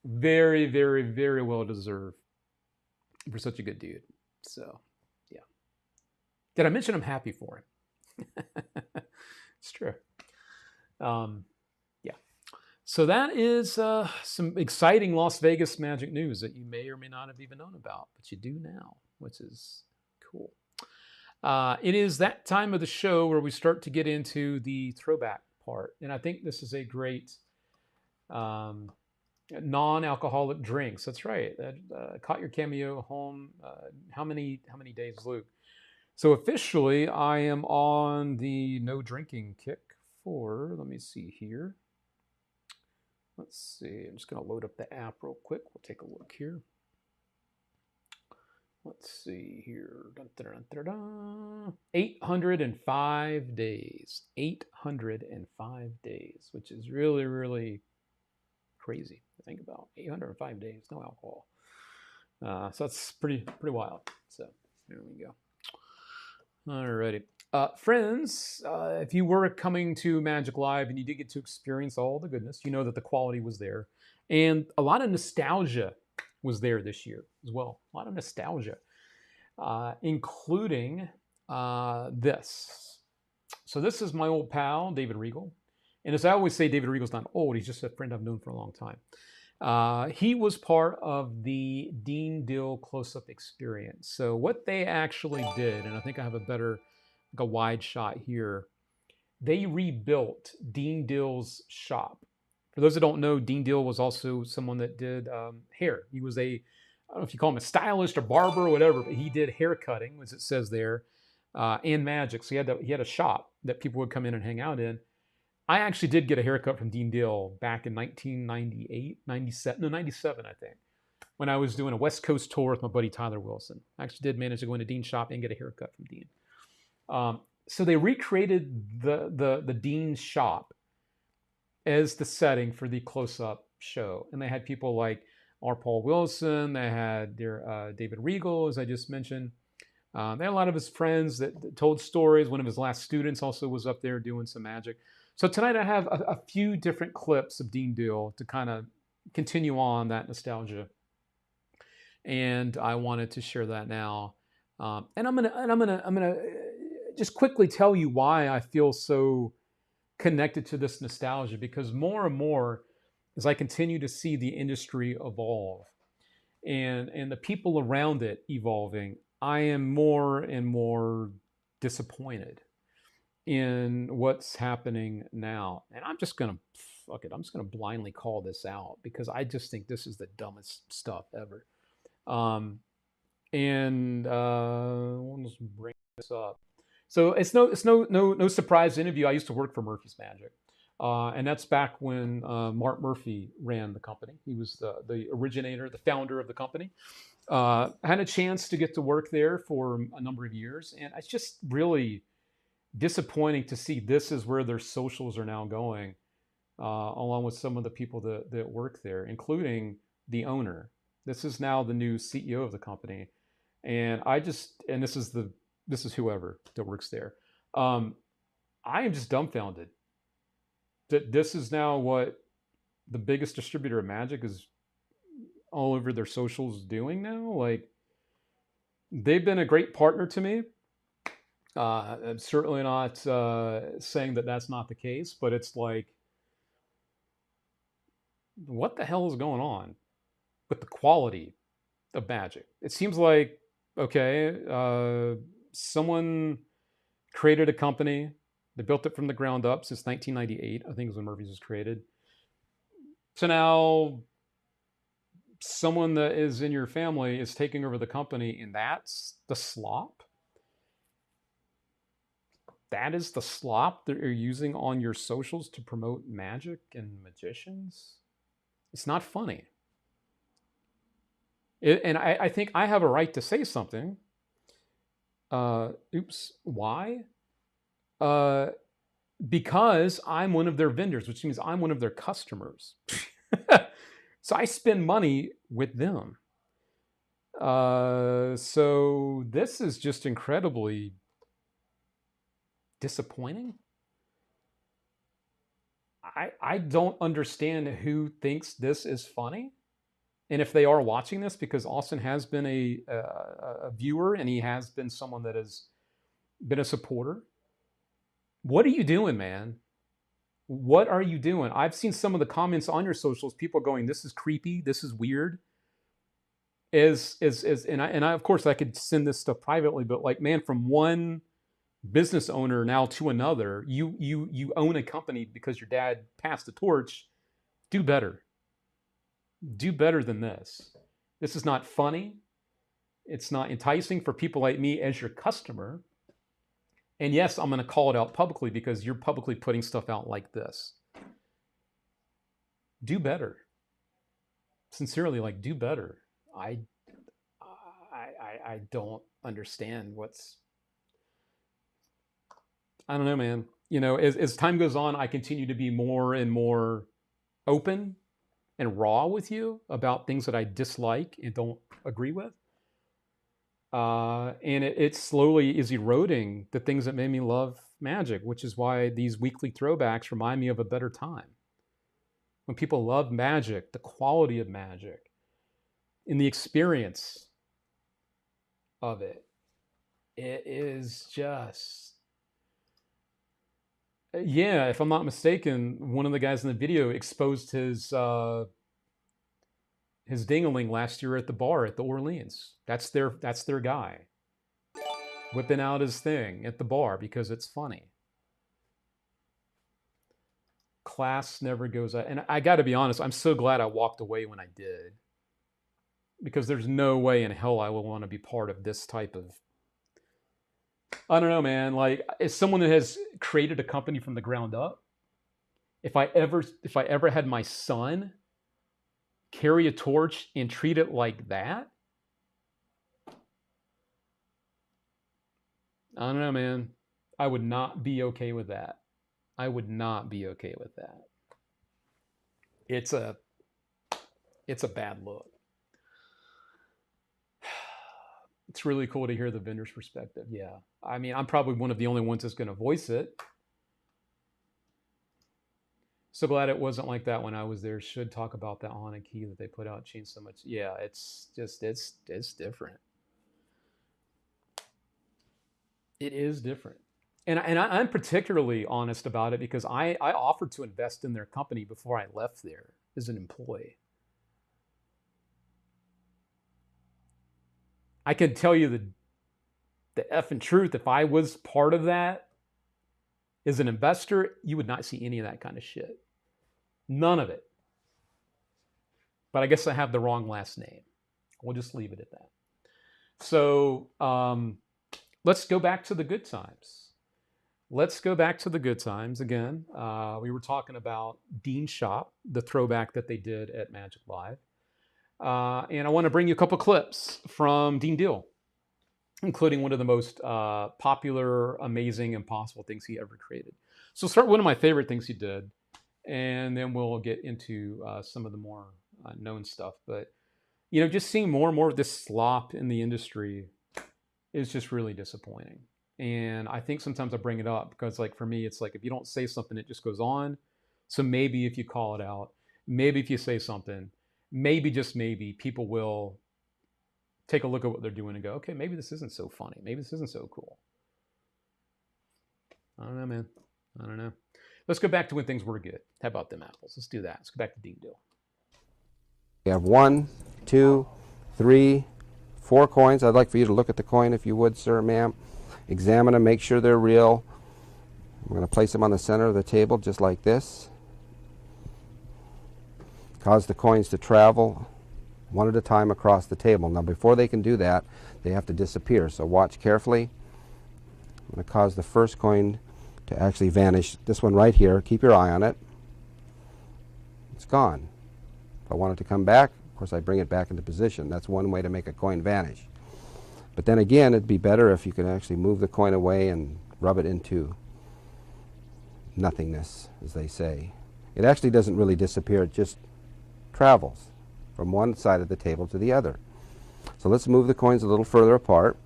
Very, very, very well deserved for such a good dude. So, yeah. Did I mention I'm happy for him? It's true. Yeah. So that is some exciting Las Vegas magic news that you may or may not have even known about, but you do now, which is cool. It is that time of the show where we start to get into the throwback part. And I think this is a great non-alcoholic drinks. That's right. Caught your cameo home. How many days, Luke? So officially, I am on the no drinking kick for. Let me see here. Let's see. I'm just going to load up the app real quick. We'll take a look here. Let's see here. 805 days. 805 days, which is really, really crazy to think about. 805 days, no alcohol. So that's pretty wild. So there we go. Alrighty. Friends, if you were coming to Magic Live and you did get to experience all the goodness, you know that the quality was there. And a lot of nostalgia was there this year as well. A lot of nostalgia, including this. So this is my old pal, David Regal. And as I always say, David Regal's not old. He's just a friend I've known for a long time. He was part of the Dean Dill close-up experience. So what they actually did, and I think I have like a wide shot here, they rebuilt Dean Dill's shop. For those that don't know, Dean Dill was also someone that did hair. He was I don't know if you call him a stylist or barber or whatever, but he did hair cutting, as it says there, and magic. So he had a shop that people would come in and hang out in. I actually did get a haircut from Dean Dill back in 1998, 97, I think, when I was doing a West Coast tour with my buddy Tyler Wilson. I actually did manage to go into Dean's shop and get a haircut from Dean. So they recreated the Dean's shop as the setting for the close-up show, and they had people like R. Paul Wilson. They had their David Regal, as I just mentioned. They had a lot of his friends that told stories. One of his last students also was up there doing some magic. So tonight I have a few different clips of Dean Deal to kind of continue on that nostalgia, and I wanted to share that now. And I'm gonna just quickly tell you why I feel so connected to this nostalgia, because more and more as I continue to see the industry evolve and the people around it evolving, I am more and more disappointed in what's happening now. And I'm just gonna fuck it. I'm just gonna blindly call this out because I just think this is the dumbest stuff ever. Let's bring this up. So it's no surprise interview. I used to work for Murphy's Magic, and that's back when Mark Murphy ran the company. He was the originator, the founder of the company. I had a chance to get to work there for a number of years, and it's just really disappointing to see this is where their socials are now going, along with some of the people that work there, including the owner. This is now the new CEO of the company, and this is whoever that works there. I am just dumbfounded that this is now what the biggest distributor of Magic is all over their socials doing now. Like, they've been a great partner to me. I'm certainly not saying that that's not the case, but it's like, what the hell is going on with the quality of Magic? It seems like, okay, someone created a company. They built it from the ground up since 1998, I think is when Murphy's was created. So now someone that is in your family is taking over the company, and that's the slop? That is the slop that you're using on your socials to promote magic and magicians? It's not funny. And I think I have a right to say something. Why? Because I'm one of their vendors, which means I'm one of their customers. So I spend money with them. So this is just incredibly disappointing. I don't understand who thinks this is funny. And if they are watching this, because Austin has been a viewer and he has been someone that has been a supporter, what are you doing, man? What are you doing? I've seen some of the comments on your socials, people going, this is creepy, this is weird. And I of course I could send this stuff privately, but like, man, from one business owner now to another, you own a company because your dad passed the torch. Do better. Do better than this. This is not funny. It's not enticing for people like me as your customer. And yes, I'm going to call it out publicly because you're publicly putting stuff out like this. Do better. Sincerely, like, do better. I don't understand I don't know, man. You know, as time goes on, I continue to be more and more open and raw with you about things that I dislike and don't agree with. And it slowly is eroding the things that made me love Magic, which is why these weekly throwbacks remind me of a better time. When people love Magic, the quality of Magic, and the experience of it, it is just... Yeah, if I'm not mistaken, one of the guys in the video exposed his ding-a-ling last year at the bar at the Orleans. That's their guy, whipping out his thing at the bar because it's funny. Class never goes out. And I got to be honest, I'm so glad I walked away when I did, because there's no way in hell I will want to be part of this type of... I don't know, man. Like, as someone that has created a company from the ground up, if I ever had my son carry a torch and treat it like that, I don't know, man. I would not be okay with that. I would not be okay with that. It's a bad look. It's really cool to hear the vendor's perspective. Yeah. I mean, I'm probably one of the only ones that's going to voice it. So glad it wasn't like that when I was there. Should talk about that on a key that they put out. Changed so much. Yeah, it's just it's different. It is different. I'm particularly honest about it because I offered to invest in their company before I left there as an employee. I can tell you the effing truth. If I was part of that as an investor, you would not see any of that kind of shit. None of it. But I guess I have the wrong last name. We'll just leave it at that. So let's go back to the good times. Let's go back to the good times again. We were talking about Dean Shop, the throwback that they did at Magic Live. And I want to bring you a couple clips from Dean Deal, including one of the most popular, amazing, impossible things he ever created. So start with one of my favorite things he did, and then we'll get into some of the more known stuff. But, you know, just seeing more and more of this slop in the industry is just really disappointing. And I think sometimes I bring it up because, like, for me, it's like if you don't say something, it just goes on. So maybe if you call it out, maybe if you say something, maybe, just maybe, people will take a look at what they're doing and go, okay, maybe this isn't so funny. Maybe this isn't so cool. I don't know, man. I don't know. Let's go back to when things were good. How about them apples? Let's do that. Let's go back to Dean Deal. We have 1, 2, 3, 4 coins. I'd like for you to look at the coin if you would, sir, ma'am. Examine them, make sure they're real. I'm going to place them on the center of the table just like this. Cause the coins to travel one at a time across the table. Now before they can do that, they have to disappear. So watch carefully. I'm going to cause the first coin to actually vanish. This one right here, keep your eye on it. It's gone. If I want it to come back, of course I bring it back into position. That's one way to make a coin vanish. But then again, it'd be better if you could actually move the coin away and rub it into nothingness, as they say. It actually doesn't really disappear, it just travels from one side of the table to the other. So let's move the coins a little further apart.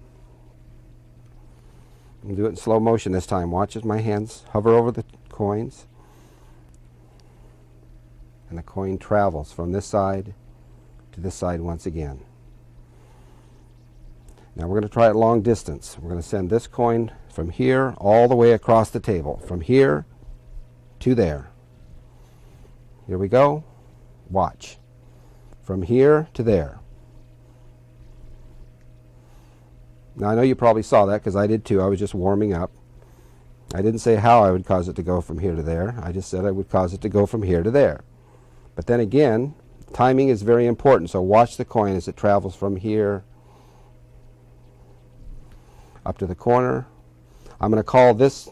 I'll do it in slow motion this time. Watch as my hands hover over the coins. And the coin travels from this side to this side once again. Now we're going to try it long distance. We're going to send this coin from here all the way across the table. From here to there. Here we go. Watch. From here to there. Now I know you probably saw that because I did too. I was just warming up. I didn't say how I would cause it to go from here to there. I just said I would cause it to go from here to there. But then again, timing is very important. So watch the coin as it travels from here up to the corner. I'm going to call this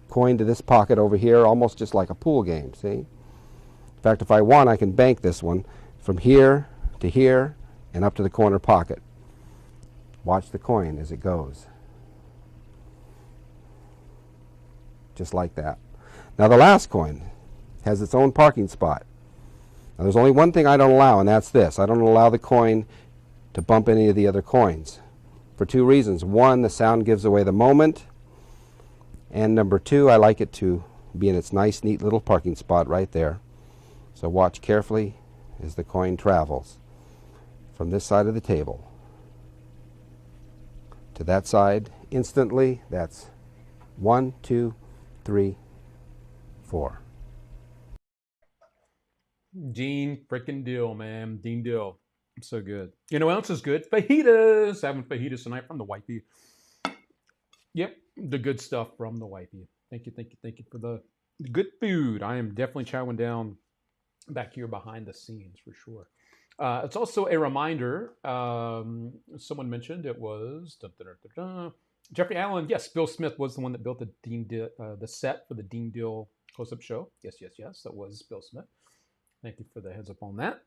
coin to this pocket over here almost just like a pool game, see? In fact, if I want, I can bank this one from here to here and up to the corner pocket. Watch the coin as it goes. Just like that. Now the last coin has its own parking spot. Now there's only one thing I don't allow, and that's this. I don't allow the coin to bump any of the other coins. For 2 reasons. 1, the sound gives away the moment. And number 2, I like it to be in its nice, neat little parking spot right there. So watch carefully as the coin travels from this side of the table to that side instantly. That's 1, 2, 3, 4. Dean freaking Deal, man. Dean Deal. So good. You know what else is good? Fajitas. Having fajitas tonight from the wifey. Yep, the good stuff from the wifey. Thank you, thank you, thank you for the good food. I am definitely chowing down back here behind the scenes for sure. It's also a reminder. Someone mentioned it was Jeffrey Allen. Yes, Bill Smith was the one that built the set for the Dean Deal close-up show. Yes, yes, yes. That was Bill Smith. Thank you for the heads up on that.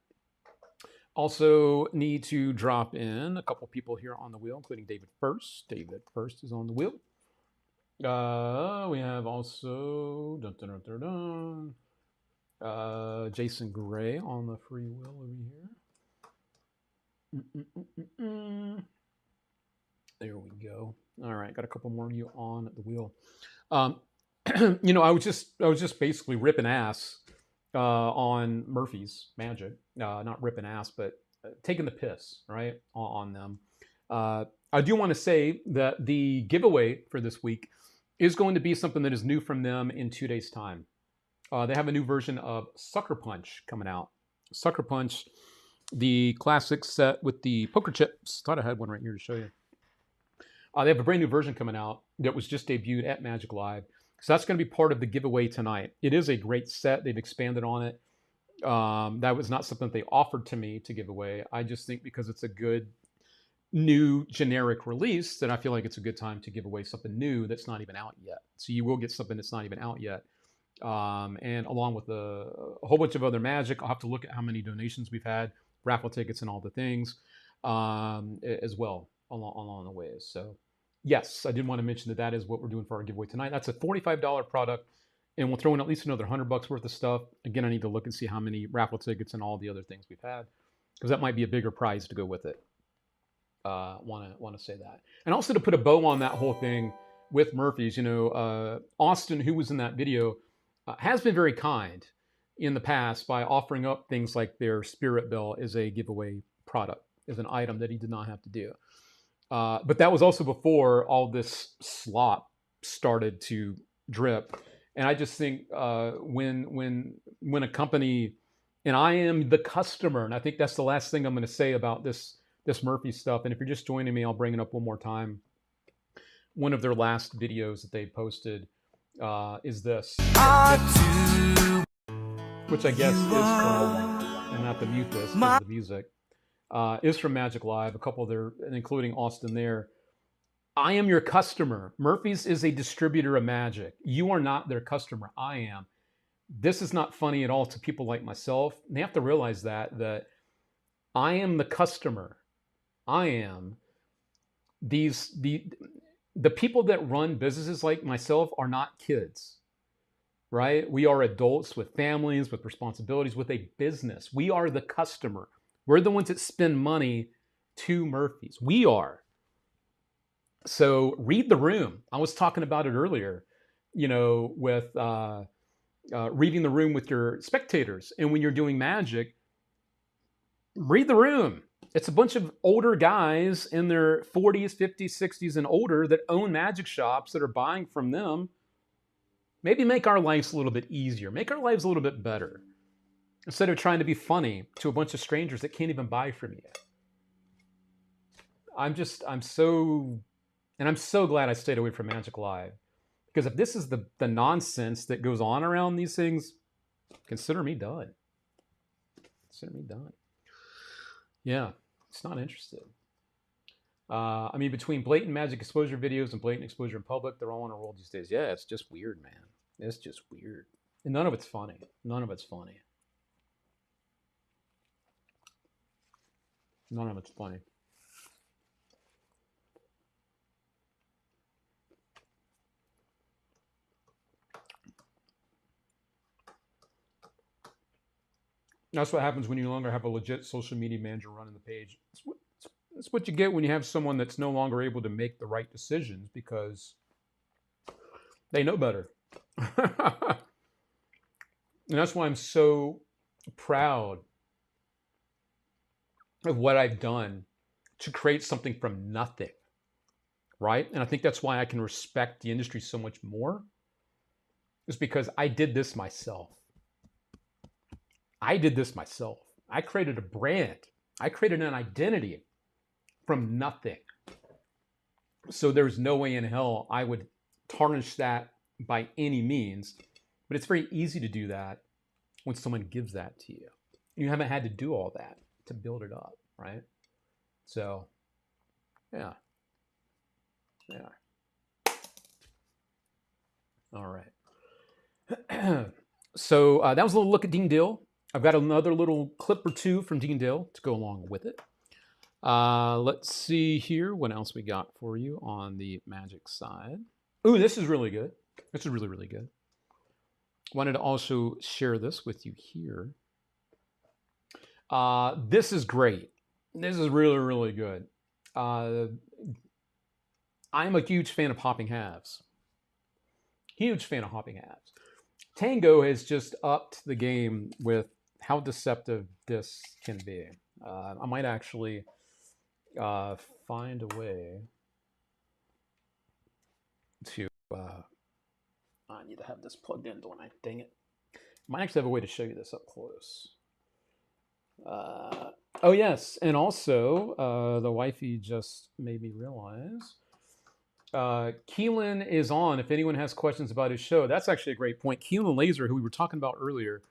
Also need to drop in a couple people here on the wheel, including David First. David First is on the wheel. We have also Jason Gray on the free will over here. There we go. All right, got a couple more of you on the wheel. You know, I was just basically ripping ass on Murphy's Magic. Not ripping ass, but taking the piss, right, on them. I do want to say that the giveaway for this week is going to be something that is new from them in 2 days' time. They have a new version of Sucker Punch coming out. Sucker Punch, the classic set with the poker chips. Thought I had one right here to show you. They have a brand new version coming out that was just debuted at Magic Live. So that's going to be part of the giveaway tonight. It is a great set. They've expanded on it. That was not something they offered to me to give away. I just think because it's a good new generic release, that I feel like it's a good time to give away something new that's not even out yet. So you will get something that's not even out yet. And along with a whole bunch of other Magic, I'll have to look at how many donations we've had, raffle tickets and all the things as well along the ways. So yes, I did want to mention that that is what we're doing for our giveaway tonight. That's a $45 product, and we'll throw in at least another $100 worth of stuff. Again, I need to look and see how many raffle tickets and all the other things we've had, because that might be a bigger prize to go with it. Want to say that, and also to put a bow on that whole thing with Murphy's. You know, Austin, who was in that video, has been very kind in the past by offering up things like their Spirit Bell as a giveaway product, as an item that he did not have to do. But that was also before all this slop started to drip. And I just think when a company, and I am the customer, and I think that's the last thing I'm going to say about this Murphy stuff. And if you're just joining me, I'll bring it up one more time. One of their last videos that they posted is this, which I guess is from, and not to mute this, because of the music, is from Magic Live. A couple of their, including Austin there. I am your customer. Murphy's is a distributor of Magic. You are not their customer. I am. This is not funny at all to people like myself. They have to realize that I am the customer. I am the people that run businesses like myself are not kids, right? We are adults with families, with responsibilities, with a business. We are the customer. We're the ones that spend money to Murphy's. We are. So read the room. I was talking about it earlier, you know, with reading the room with your spectators. And when you're doing Magic, read the room. It's a bunch of older guys in their 40s, 50s, 60s, and older that own Magic shops that are buying from them. Maybe make our lives a little bit easier. Make our lives a little bit better. Instead of trying to be funny to a bunch of strangers that can't even buy from you. I'm so glad I stayed away from Magic Live. Because if this is the nonsense that goes on around these things, consider me done. Consider me done. Yeah, it's not interested. I mean, between blatant Magic exposure videos and blatant exposure in public, they're all on a roll these days. Yeah, it's just weird, man. It's just weird. And none of it's funny. None of it's funny. None of it's funny. That's what happens when you no longer have a legit social media manager running the page. It's what you get when you have someone that's no longer able to make the right decisions because they know better. And that's why I'm so proud of what I've done to create something from nothing, right? And I think that's why I can respect the industry so much more, is because I did this myself. I did this myself. I created a brand. I created an identity from nothing. So there's no way in hell I would tarnish that by any means. But it's very easy to do that when someone gives that to you. You haven't had to do all that to build it up, right? So, yeah. Yeah. All right. So that was a little look at Dean Dill. I've got another little clip or two from Dean Dill to go along with it. Let's see here what else we got for you on the Magic side. Ooh, this is really good. This is really, really good. wanted to also share this with you here. This is great. This is really, really good. I'm a huge fan of hopping halves. Huge fan of hopping halves. Tango has just upped the game with how deceptive this can be. I might actually find a way to. I need to have this plugged in, don't I? Dang it. I might actually have a way to show you this up close. Oh, yes. And also, the wifey just made me realize Keelan is on. If anyone has questions about his show, that's actually a great point. Keelan Laser, who we were talking about earlier,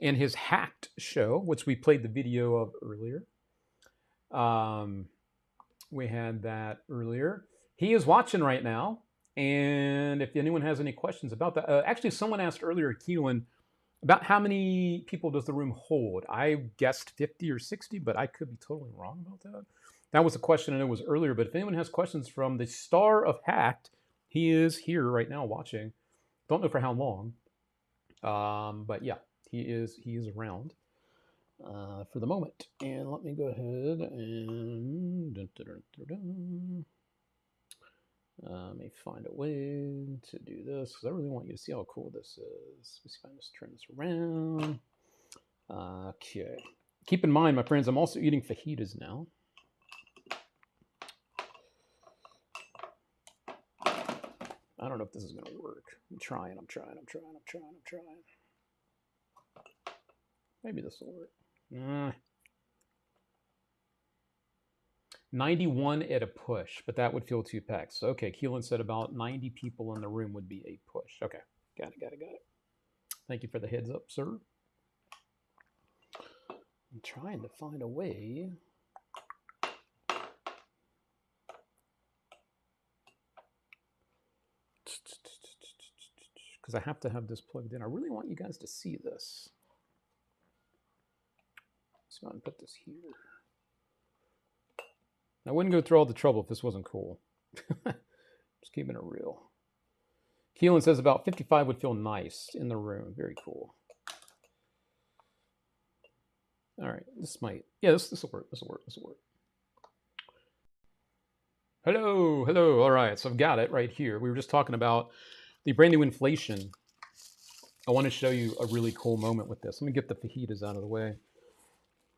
and his Hacked show, which we played the video of earlier. We had that earlier. He is watching right now. And if anyone has any questions about that, actually, someone asked earlier, Keelan, about how many people does the room hold? I guessed 50 or 60, but I could be totally wrong about that. That was a question I know was earlier, but if anyone has questions from the star of Hacked, he is here right now watching. Don't know for how long, but yeah, he is around for the moment. And let me go ahead and let me find a way to do this because I really want you to see how cool this is. Let's see if I can just turn this around. Okay. Keep in mind, my friends, I'm also eating fajitas now. I don't know if this is going to work. I'm trying. Maybe this will work. 91 at a push, but that would feel too packed. So, okay, Keelan said about 90 people in the room would be a push. Okay, got it. Thank you for the heads up, sir. I'm trying to find a way. Because I have to have this plugged in. I really want you guys to see this. So I'm going to put this here. I wouldn't go through all the trouble if this wasn't cool. Just keeping it real. Keelan says about 55 would feel nice in the room. Very cool. All right, this will work. This will work. Hello. All right, so I've got it right here. We were just talking about the brand new inflation. I want to show you a really cool moment with this. Let me get the fajitas out of the way.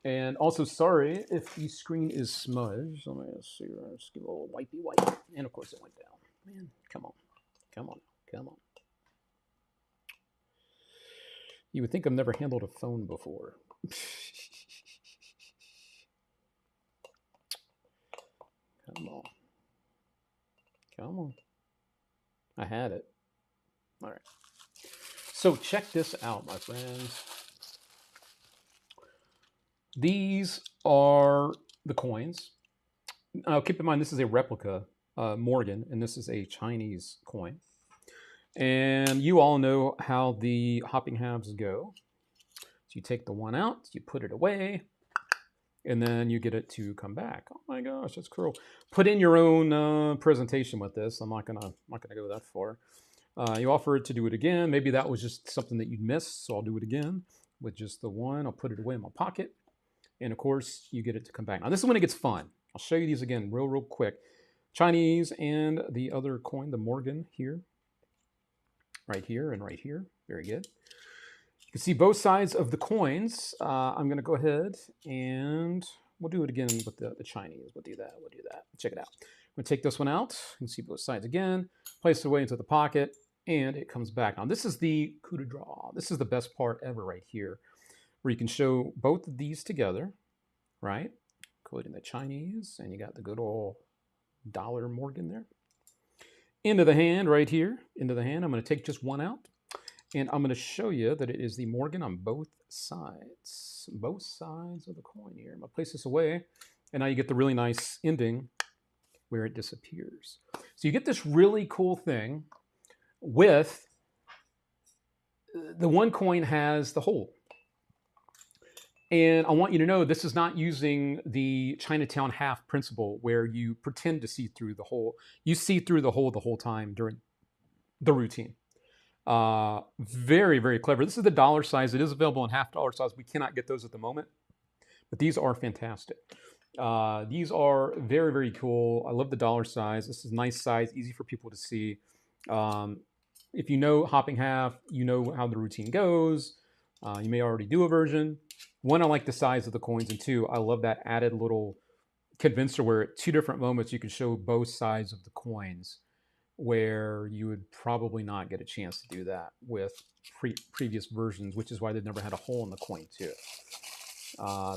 And also, sorry if the screen is smudged. Let me see. Let's give a little wipey wipe. And of course, it went down. Man, come on. You would think I've never handled a phone before. Come on. I had it. All right. So check this out, my friends. These are the coins. Keep in mind, this is a replica Morgan, and this is a Chinese coin. And you all know how the hopping halves go. So you take the one out, you put it away, and then you get it to come back. Oh my gosh, that's cool. Put in your own presentation with this. I'm not gonna go that far. You offer it to do it again. Maybe that was just something that you'd missed, so I'll do it again with just the one. I'll put it away in my pocket. And of course, you get it to come back. Now, this is when it gets fun. I'll show you these again real quick. Chinese and the other coin, the Morgan here. Right here and right here. Very good. You can see both sides of the coins. I'm going to go ahead and we'll do it again with the Chinese. We'll do that. Check it out. I'm going to take this one out. You can see both sides again. Place it away into the pocket, and it comes back. Now, this is the coup de draw. This is the best part ever right here, where you can show both of these together, right? Including the Chinese, and you got the good old dollar Morgan there. Into the hand right here, into the hand. I'm going to take just one out, and I'm going to show you that it is the Morgan on both sides of the coin here. I'm going to place this away, and now you get the really nice ending where it disappears. So you get this really cool thing with the one coin has the hole. And I want you to know this is not using the Chinatown half principle where you pretend to see through the hole. You see through the hole the whole time during the routine. Very, very clever. This is the dollar size. It is available in $half size. We cannot get those at the moment, but these are fantastic. These are very, very cool. I love the dollar size. This is nice size, easy for people to see. If you know hopping half, you know how the routine goes. You may already do a version. One, I like the size of the coins, and two, I love that added little convincer where at two different moments you can show both sides of the coins, where you would probably not get a chance to do that with previous versions, which is why they've never had a hole in the coin too.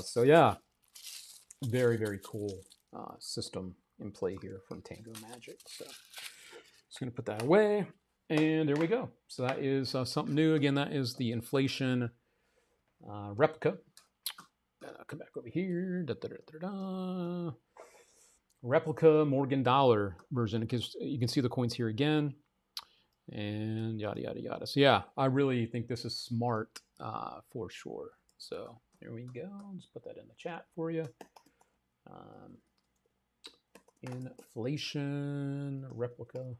So yeah, very, very cool system in play here from Tango Magic. So just going to put that away, and there we go. So that is something new. Again, that is the inflation replica. I'll come back over here. Da, da, da, da, da. Replica Morgan dollar version, because you can see the coins here again, and yada yada yada. So yeah, I really think this is smart for sure. So there we go. Just put that in the chat for you. Inflation replica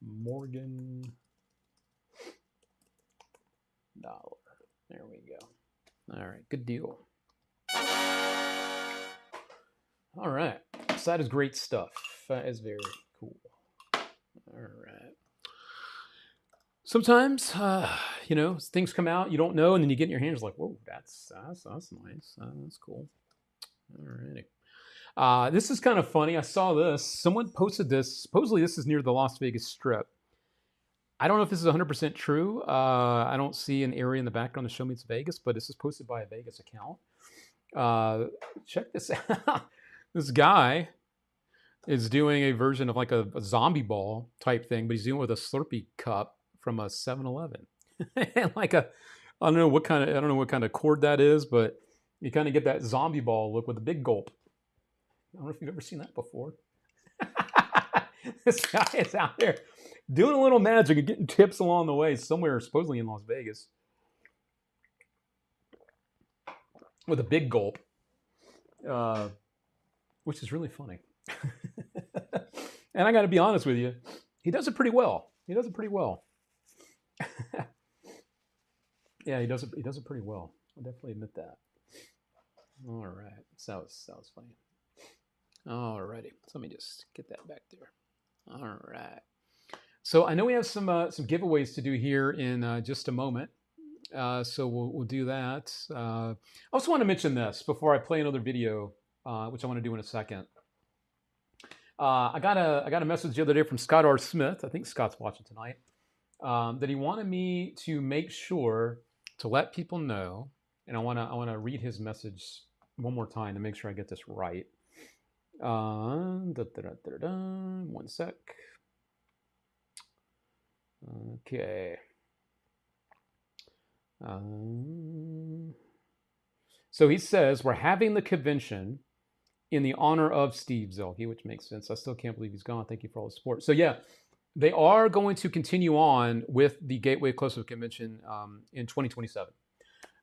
Morgan dollar. There we go. All right, good deal. All right, so that is great stuff. That is very cool. All right. Sometimes, you know, things come out you don't know, and then you get in your hands like, whoa, that's nice. That's cool. All righty. This is kind of funny. I saw this. Someone posted this. Supposedly, this is near the Las Vegas Strip. I don't know if this is 100% true. I don't see an area in the background to show me it's Vegas, but this is posted by a Vegas account. Check this out. This guy is doing a version of like a zombie ball type thing, but he's doing it with a Slurpee cup from a 7-Eleven. And like I don't know what kind of cord that is, but you kind of get that zombie ball look with a big gulp. I don't know if you've ever seen that before. This guy is out there doing a little magic and getting tips along the way somewhere, supposedly in Las Vegas, with a big gulp, which is really funny. And I got to be honest with you, he does it pretty well. Yeah, he does it pretty well. I'll definitely admit that. All right, so that was funny. All righty, so let me just get that back there. All right. So I know we have some giveaways to do here in just a moment. So we'll do that. I also want to mention this before I play another video, which I want to do in a second. I got a message the other day from Scott R. Smith. I think Scott's watching tonight. That he wanted me to make sure to let people know, and I want to read his message one more time to make sure I get this right. One sec. Okay. So he says, we're having the convention in the honor of Steve Zelke, which makes sense. I still can't believe he's gone. Thank you for all the support. So yeah, they are going to continue on with the Gateway Close-Up Convention in 2027.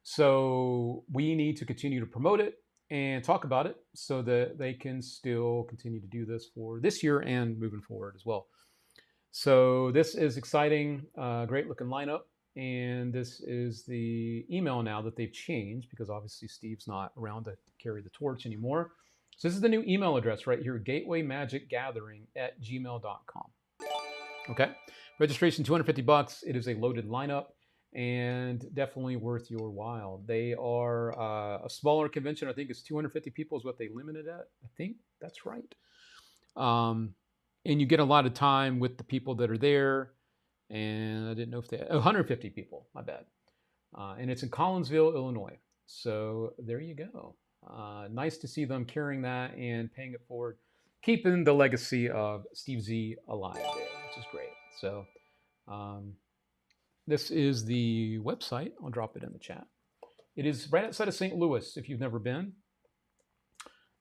So we need to continue to promote it and talk about it so that they can still continue to do this for this year and moving forward as well. So this is exciting, great looking lineup. And this is the email now that they've changed because obviously Steve's not around to carry the torch anymore. So this is the new email address right here, gatewaymagicgathering@gmail.com. Okay, registration $250. It is a loaded lineup and definitely worth your while. They are a smaller convention. I think it's 250 people is what they limited at. I think that's right. And you get a lot of time with the people that are there. And I didn't know if they had 150 people, my bad. And it's in Collinsville, Illinois. So there you go. Nice to see them carrying that and paying it forward, keeping the legacy of Steve Z alive there, which is great. So this is the website. I'll drop it in the chat. It is right outside of St. Louis, if you've never been.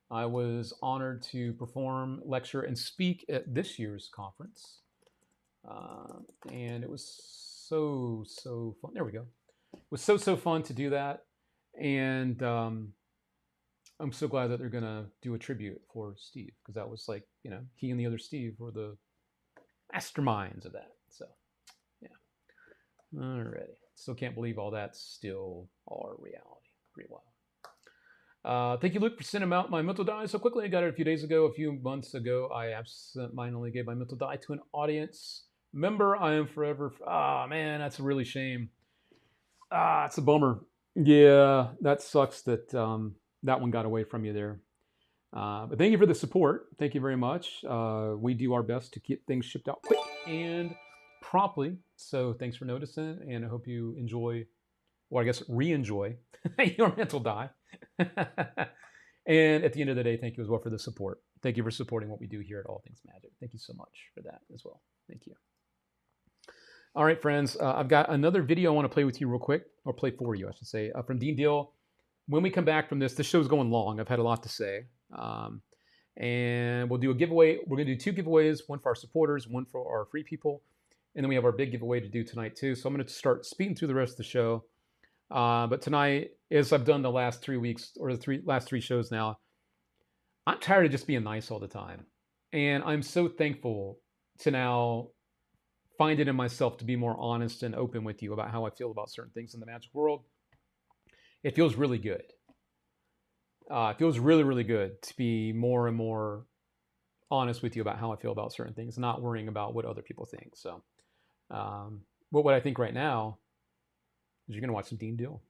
I was honored to perform, lecture, and speak at this year's conference. And it was so fun. There we go. It was so fun to do that. And I'm so glad that they're going to do a tribute for Steve, because that was like, you know, he and the other Steve were the masterminds of that. So, yeah. Alrighty. Still can't believe all that's still our reality. Pretty wild. Thank you, Luke, for sending out my mental die so quickly. I got it a few days ago. A few months ago, I absentmindedly gave my mental die to an audience member. I am forever. Ah, man, that's a really shame. Ah, it's a bummer. Yeah, that sucks that that one got away from you there. But thank you for the support. Thank you very much. We do our best to get things shipped out quick and promptly. So thanks for noticing, and I hope you enjoy, or I guess re-enjoy your mental die. And at the end of the day, thank you as well for the support. Thank you for supporting what we do here at All Things Magic. Thank you so much for that as well. Thank you. All right, friends, I've got another video I want to play with you real quick, or play for you, I should say, from Dean Deal. When we come back from this show's going long. I've had a lot to say. And we'll do a giveaway. We're going to do 2 giveaways, one for our supporters, one for our free people. And then we have our big giveaway to do tonight, too. So I'm going to start speeding through the rest of the show. But tonight, as I've done the last 3 weeks, or the last 3 shows now, I'm tired of just being nice all the time. And I'm so thankful to now find it in myself to be more honest and open with you about how I feel about certain things in the magic world. It feels really good. It feels really, really good to be more and more honest with you about how I feel about certain things, not worrying about what other people think. So, what I think right now is you're going to watch some Dean Deal.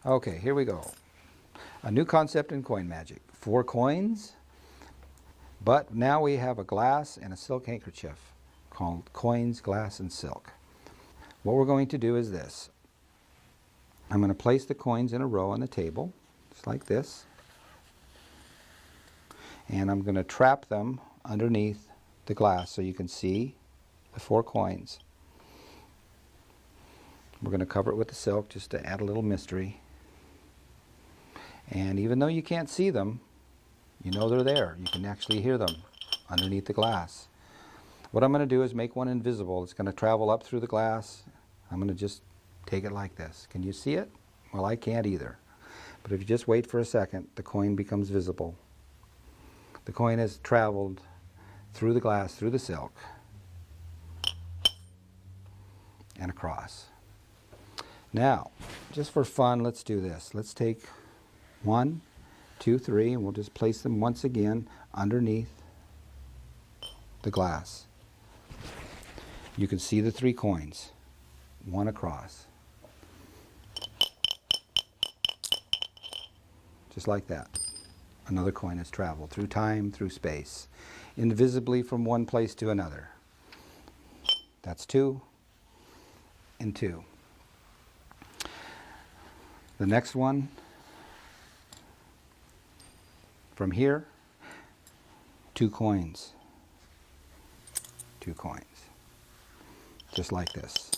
Okay, here we go. A new concept in coin magic. 4 coins, but now we have a glass and a silk handkerchief called coins, glass, and silk. What we're going to do is this. I'm going to place the coins in a row on the table, just like this. And I'm going to trap them underneath the glass so you can see the 4 coins. We're going to cover it with the silk just to add a little mystery. And even though you can't see them, you know they're there. You can actually hear them underneath the glass. What I'm going to do is make one invisible. It's going to travel up through the glass. I'm going to just take it like this. Can you see it? Well, I can't either. But if you just wait for a second, the coin becomes visible. The coin has traveled through the glass, through the silk, and across. Now, just for fun, let's do this. Let's take 1, 2, 3, and we'll just place them once again underneath the glass. You can see the 3 coins, 1 across. Just like that. Another coin has traveled through time, through space, invisibly from one place to another. That's 2 and 2. The next one, from here, 2 coins. 2 coins. Just like this.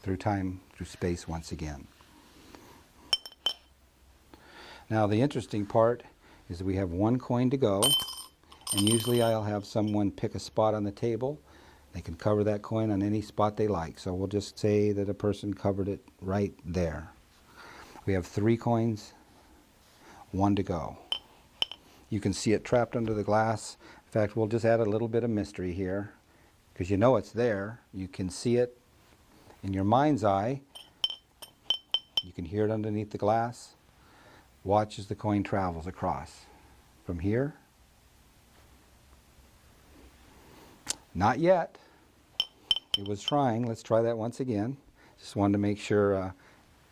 Through time, through space once again. Now the interesting part is that we have 1 coin to go, and usually I'll have someone pick a spot on the table. They can cover that coin on any spot they like. So we'll just say that a person covered it right there. We have 3 coins, 1 to go. You can see it trapped under the glass. In fact, we'll just add a little bit of mystery here, because you know it's there. You can see it in your mind's eye. You can hear it underneath the glass. Watch as the coin travels across. From here. Not yet. It was trying. Let's try that once again. Just wanted to make sure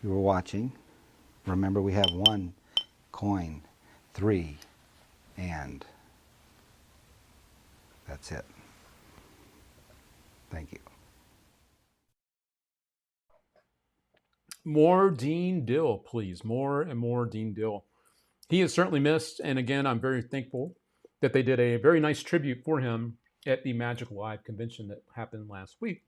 you were watching. Remember, we have 1 coin, 3, and that's it. Thank you. More Dean Dill, please. More and more Dean Dill. He is certainly missed, and again, I'm very thankful that they did a very nice tribute for him at the Magic Live convention that happened last week.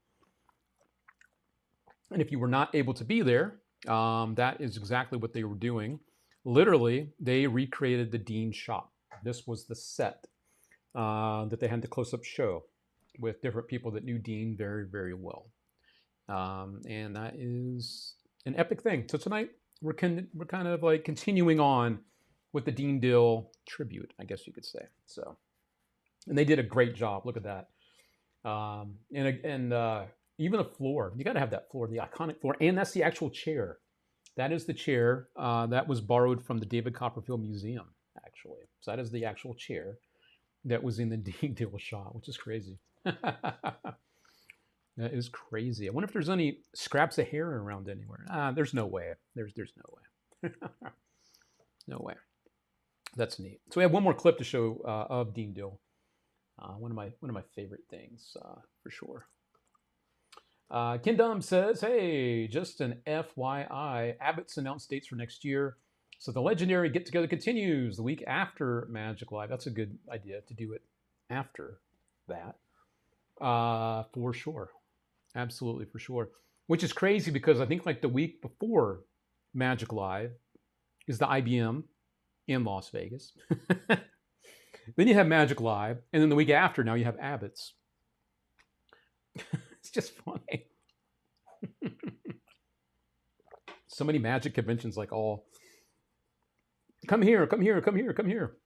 And if you were not able to be there, that is exactly what they were doing. Literally, they recreated the Dean shop. This was the set that they had the close-up show with different people that knew Dean very, very well. And that is an epic thing. So tonight, we're kind of like continuing on with the Dean Dill tribute, I guess you could say. So And they did a great job. Look at that. And even the floor. You got to have that floor, the iconic floor. And that's the actual chair. That is the chair that was borrowed from the David Copperfield Museum, actually. So that is the actual chair that was in the Dean Deal shot, which is crazy. That is crazy. I wonder if there's any scraps of hair around anywhere. There's no way. There's no way. No way. That's neat. So we have one more clip to show of Dean Dill. One of my favorite things for sure. Ken Dum says, "Hey, just an FYI, Abbott's announced dates for next year, so the legendary get together continues the week after Magic Live. That's a good idea to do it after that, for sure, absolutely for sure. Which is crazy because I think like the week before Magic Live is the IBM in Las Vegas." Then you have Magic Live, and then the week after, now you have Abbott's. It's just funny. So many Magic conventions, like all, come here, come here, come here, come here.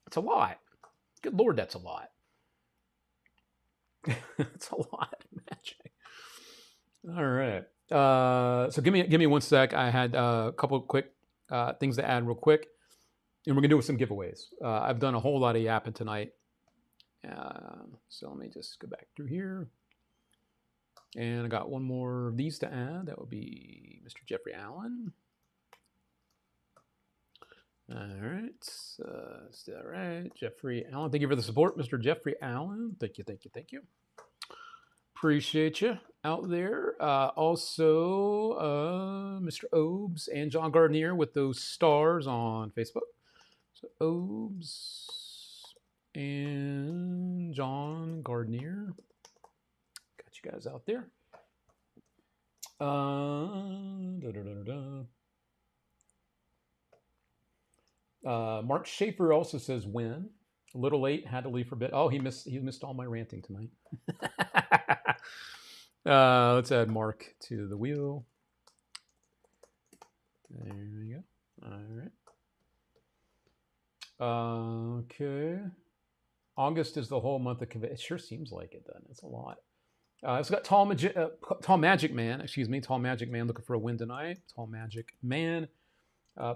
It's a lot. Good Lord, that's a lot. It's a lot of Magic. All right. So give me 1 sec. I had a couple of quick things to add real quick. And we're going to do some giveaways. I've done a whole lot of yapping tonight. So let me just go back through here. And I got one more of these to add. That would be Mr. Jeffrey Allen. All right. Let's do that right. Jeffrey Allen. Thank you for the support, Mr. Jeffrey Allen. Thank you, thank you, thank you. Appreciate you out there. Also, Mr. Obes and John Gardner with those stars on Facebook. So Obes and John Gardner. Got you guys out there. Mark Schaefer also says when. A little late, had to leave for a bit. Oh, he missed all my ranting tonight. Let's add Mark to the wheel. There we go. All right. Okay. August is the whole month of convention. It sure seems like it, doesn't it? It's a lot. It's got Tall Magic Man. Excuse me, Tall Magic Man looking for a win tonight. Tall Magic Man.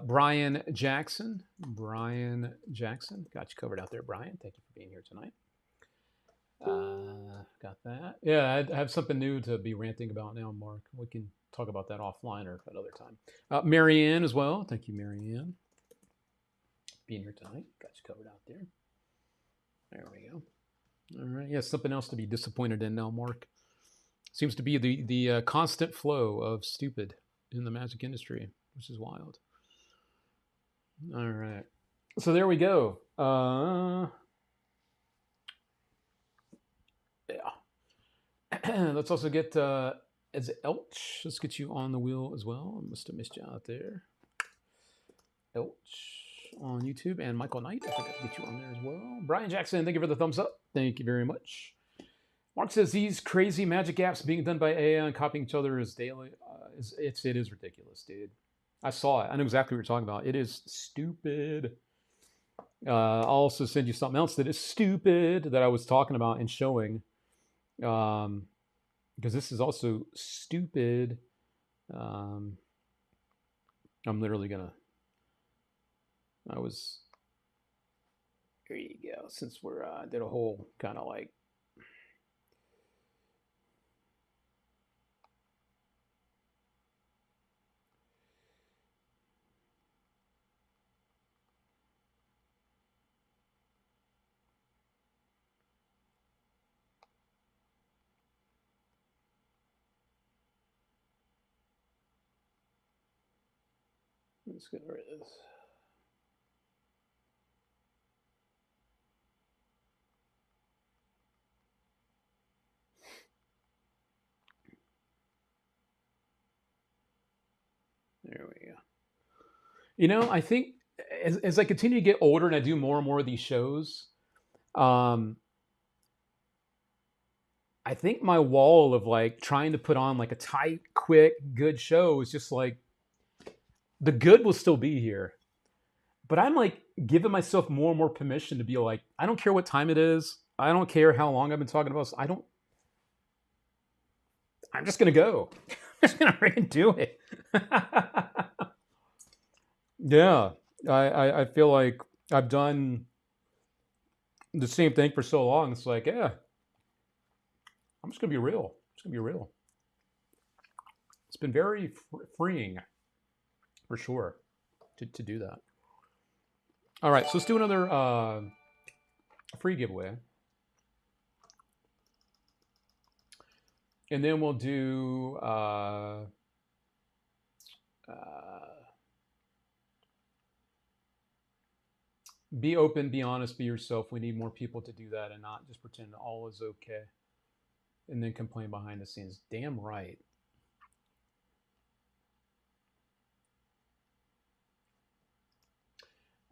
Brian Jackson. Brian Jackson. Got you covered out there, Brian. Thank you for being here tonight. Got that. Yeah, I have something new to be ranting about now, Mark. We can talk about that offline or at other time. Marianne as well. Thank you, Marianne. Being here tonight. Got you covered out there. There we go. All right. Yeah, something else to be disappointed in now, Mark. Seems to be the constant flow of stupid in the Magic industry, which is wild. All right. So there we go. Yeah. Let's also get as Elch. Let's get you on the wheel as well. I must have missed you out there. Elch on YouTube, and Michael Knight. I forgot to get you on there as well. Brian Jackson, thank you for the thumbs up. Thank you very much. Mark says these crazy Magic apps being done by AI and copying each other is daily. It is ridiculous, dude. I saw it. I know exactly what you're talking about. It is stupid. I'll also send you something else that is stupid that I was talking about and showing. Because this is also stupid. I'm literally gonna. Here you go. Since we're did a whole kind of like. Let's get rid of this. There we go. You know, I think as I continue to get older and I do more and more of these shows, I think my wall of like trying to put on like a tight, quick, good show is just like the good will still be here. But I'm like giving myself more and more permission to be like, I don't care what time it is. I don't care how long I've been talking about this. I'm just gonna go. I'm just gonna freaking do it. Yeah, I feel like I've done the same thing for so long. It's like, yeah, I'm just gonna be real. It's gonna be real. It's been very freeing, for sure, to do that. All right, so let's do another free giveaway, and then we'll do. Be open, be honest, be yourself. We need more people to do that and not just pretend all is okay and then complain behind the scenes. Damn right.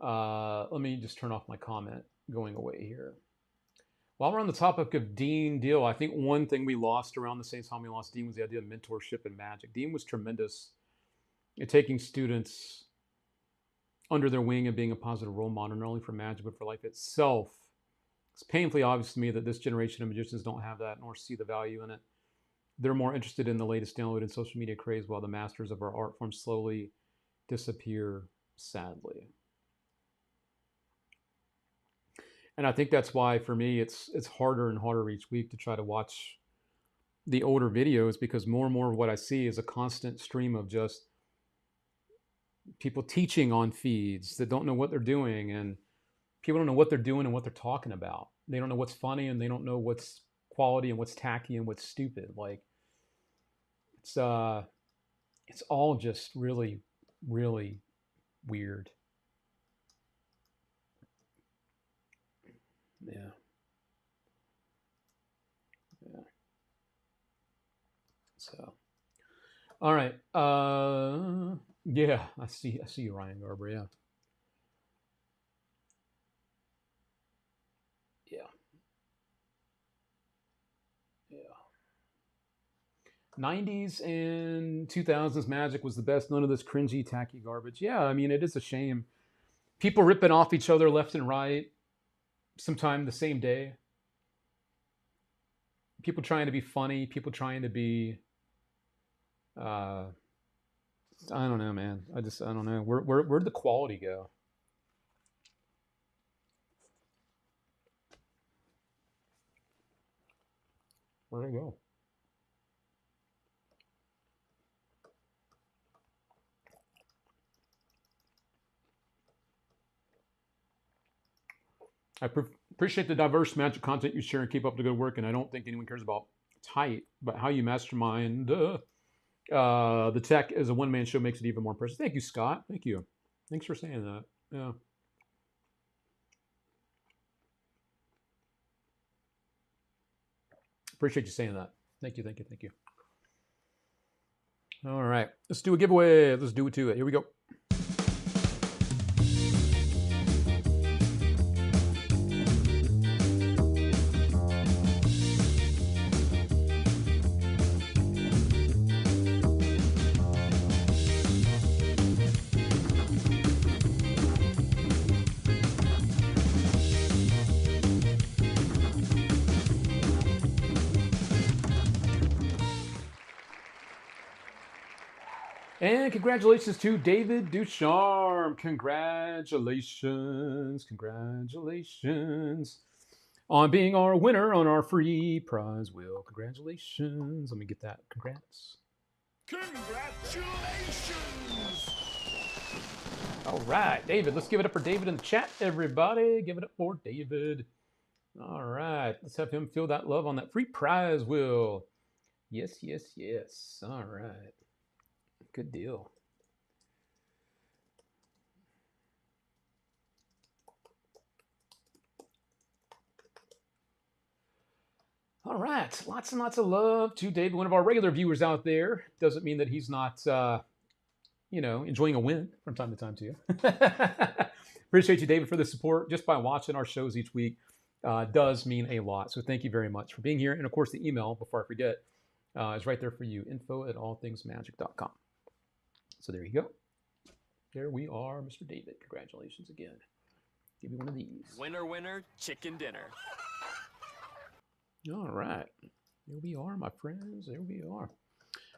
Let me just turn off my comment going away here. While we're on the topic of Dean Deal, I think one thing we lost around the same time we lost Dean was the idea of mentorship and magic. Dean was tremendous at taking students under their wing and being a positive role model, not only for magic, but for life itself. It's painfully obvious to me that this generation of magicians don't have that nor see the value in it. They're more interested in the latest download and social media craze while the masters of our art form slowly disappear, sadly. And I think that's why, for me, it's harder and harder each week to try to watch the older videos, because more and more of what I see is a constant stream of just people teaching on feeds that don't know what they're doing, and people don't know what they're doing and what they're talking about. They don't know what's funny, and they don't know what's quality and what's tacky and what's stupid. Like, it's all just really, really weird. Yeah. Yeah. So, all right. Yeah, I see you, Ryan Garber. Yeah. Yeah. Yeah. 90s and 2000s magic was the best. None of this cringy, tacky garbage. Yeah, I mean, it is a shame. People ripping off each other left and right, sometime the same day. People trying to be funny. People trying to be. I don't know, man. I don't know. Where'd the quality go? Where'd it go? I appreciate the diverse magic content you share and keep up the good work. And I don't think anyone cares about tight, but how you mastermind the tech as a one-man show makes it even more impressive. Thank you, Scott. Thank you. Thanks for saying that. Yeah. Appreciate you saying that. Thank you, thank you, thank you. All right, let's do a giveaway. Let's do it to it. Here we go. And congratulations to David Ducharme. Congratulations, congratulations on being our winner on our free prize wheel. Congratulations. Let me get that. Congrats. Congratulations! All right, David. Let's give it up for David in the chat, everybody. Give it up for David. All right, let's have him feel that love on that free prize wheel. Yes, yes, yes. All right. Good deal. All right, lots and lots of love to David, one of our regular viewers out there. Doesn't mean that he's not, enjoying a win from time to time too. Appreciate you, David, for the support. Just by watching our shows each week does mean a lot. So thank you very much for being here. And of course, the email, before I forget, is right there for you, info@allthingsmagic.com. So there you go. There we are, Mr. David. Congratulations again. Give me one of these. Winner, winner, chicken dinner. All right. Here we are, my friends. There we are.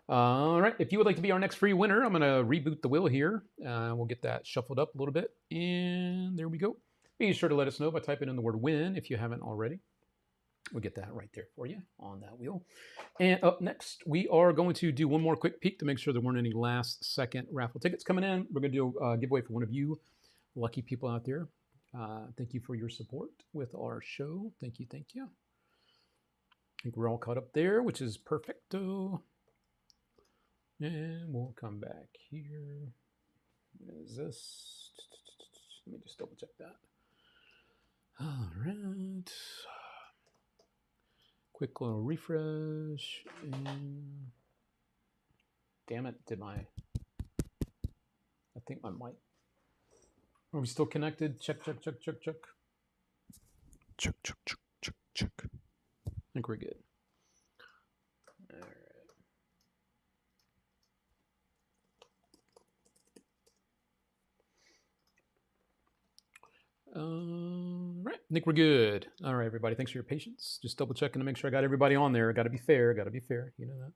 All right. If you would like to be our next free winner, I'm going to reboot the wheel here. We'll get that shuffled up a little bit. And there we go. Be sure to let us know by typing in the word win if you haven't already. We'll get that right there for you on that wheel. And up next, we are going to do one more quick peek to make sure there weren't any last second raffle tickets coming in. We're going to do a giveaway for one of you lucky people out there. Thank you for your support with our show. Thank you. Thank you. I think we're all caught up there, which is perfecto. And we'll come back here. What is this? Let me just double check that. All right. Quick little refresh. And damn it, I think my mic. Are we still connected? Check. Check. Check. I think we're good. All right. Right. I think we're good. All right, everybody. Thanks for your patience. Just double checking to make sure I got everybody on there. Got to be fair. You know that.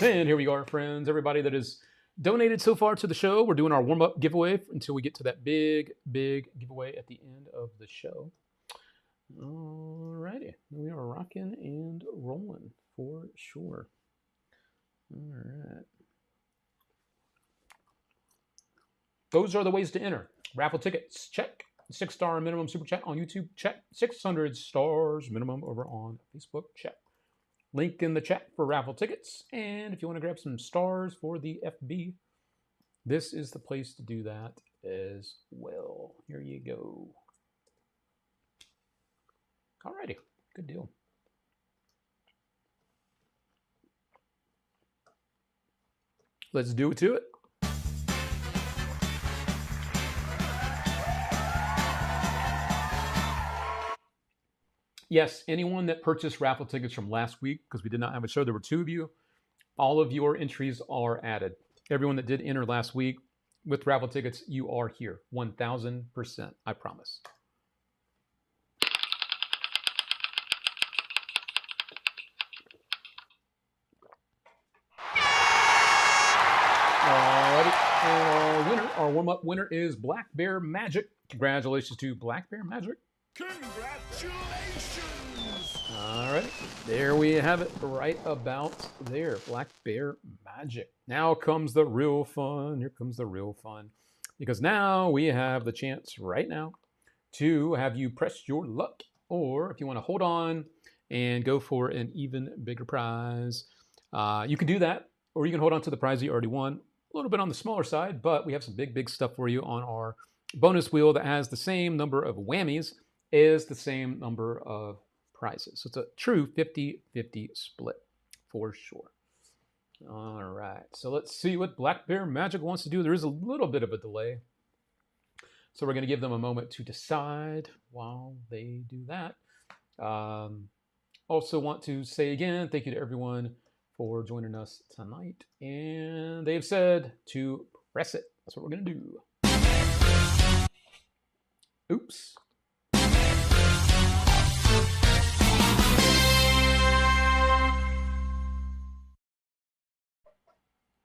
And here we are, friends. Everybody that has donated so far to the show. We're doing our warm-up giveaway until we get to that big giveaway at the end of the show. All righty. We are rocking and rolling for sure. All right. Those are the ways to enter. Raffle tickets, check. 6-star minimum super chat on YouTube, check. 600 stars minimum over on Facebook, check. Link in the chat for raffle tickets. And if you want to grab some stars for the FB, this is the place to do that as well. Here you go. Alrighty, good deal. Let's do it to it. Yes, anyone that purchased raffle tickets from last week, because we did not have a show, there were 2 of you. All of your entries are added. Everyone that did enter last week with raffle tickets, you are here. 1,000%, I promise. Alrighty, our warm-up winner is Black Bear Magic. Congratulations to Black Bear Magic. Congratulations! All right, there we have it right about there. Black Bear Magic. Now comes the real fun. Here comes the real fun. Because now we have the chance right now to have you press your luck. Or if you want to hold on and go for an even bigger prize, you can do that. Or you can hold on to the prize you already won. A little bit on the smaller side, but we have some big stuff for you on our bonus wheel that has the same number of whammies is the same number of prizes. So it's a true 50-50 split for sure. All right, so let's see what Black Bear Magic wants to do. There is a little bit of a delay. So we're going to give them a moment to decide while they do that. Also want to say again, thank you to everyone for joining us tonight. And they've said to press it. That's what we're going to do. Oops.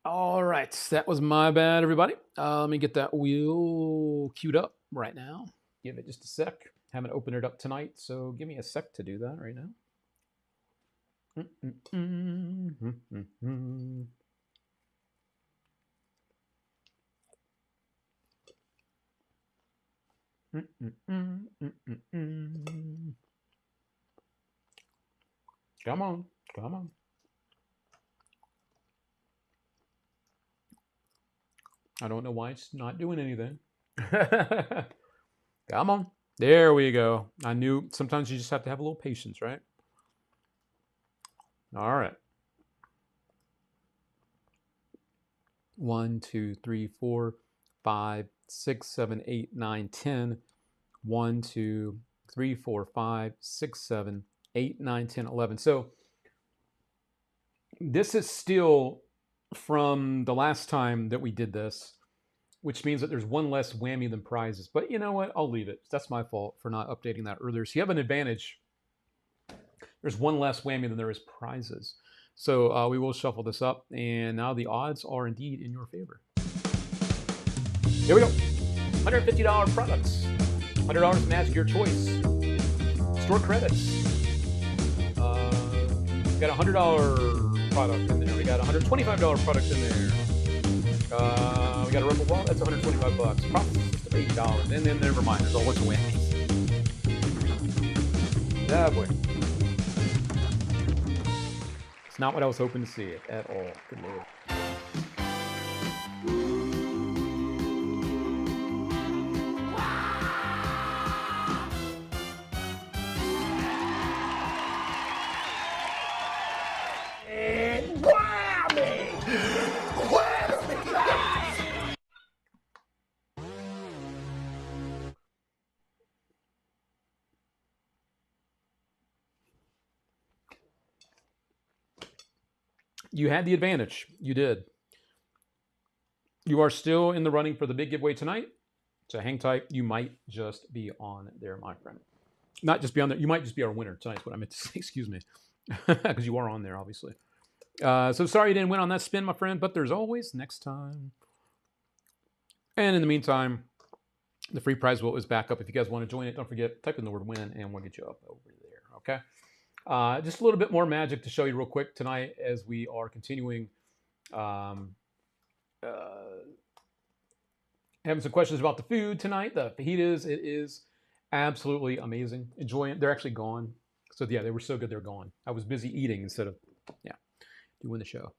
All right, that was my bad, everybody. Let me get that wheel queued up right now. Give it just a sec. Haven't opened it up tonight, so give me a sec to do that right now. Come on, come on. I don't know why it's not doing anything. Come on. There we go. I knew sometimes you just have to have a little patience, right? All right. 1, 2, 3, 4, 5, 6, 7, 8, 9, 10. 1, 2, 3, 4, 5, 6, 7, 8, 9, 10, 11. So this is still from the last time that we did this. which means that there's one less whammy than prizes. But you know what? I'll leave it. That's my fault for not updating that earlier. So you have an advantage. There's one less whammy than there is prizes. So we will shuffle this up, and now the odds are indeed in your favor. Here we go. $150 products. $100 Magic, your choice. Store credits. We got a $100 product in there. We got a $125 product in there. We got a Rumble Wall. That's $125. Profit system $80. And then never mind. There's a whole bunch of whammies. Yeah, boy. It's not what I was hoping to see at all. Good Lord. You had the advantage. You did. You are still in the running for the big giveaway tonight. So hang tight. You might just be on there, my friend. Not just be on there. You might just be our winner tonight is what I meant to say. Excuse me. Because you are on there, obviously. So sorry you didn't win on that spin, my friend. But there's always next time. And in the meantime, the free prize vote is back up. If you guys want to join it, don't forget, type in the word win and we'll get you up over there. Okay? Just a little bit more magic to show you real quick tonight as we are continuing having some questions about the food tonight. The fajitas, it is absolutely amazing. Enjoy it. They're actually gone. So yeah, they were so good they're gone. I was busy eating instead of, doing the show.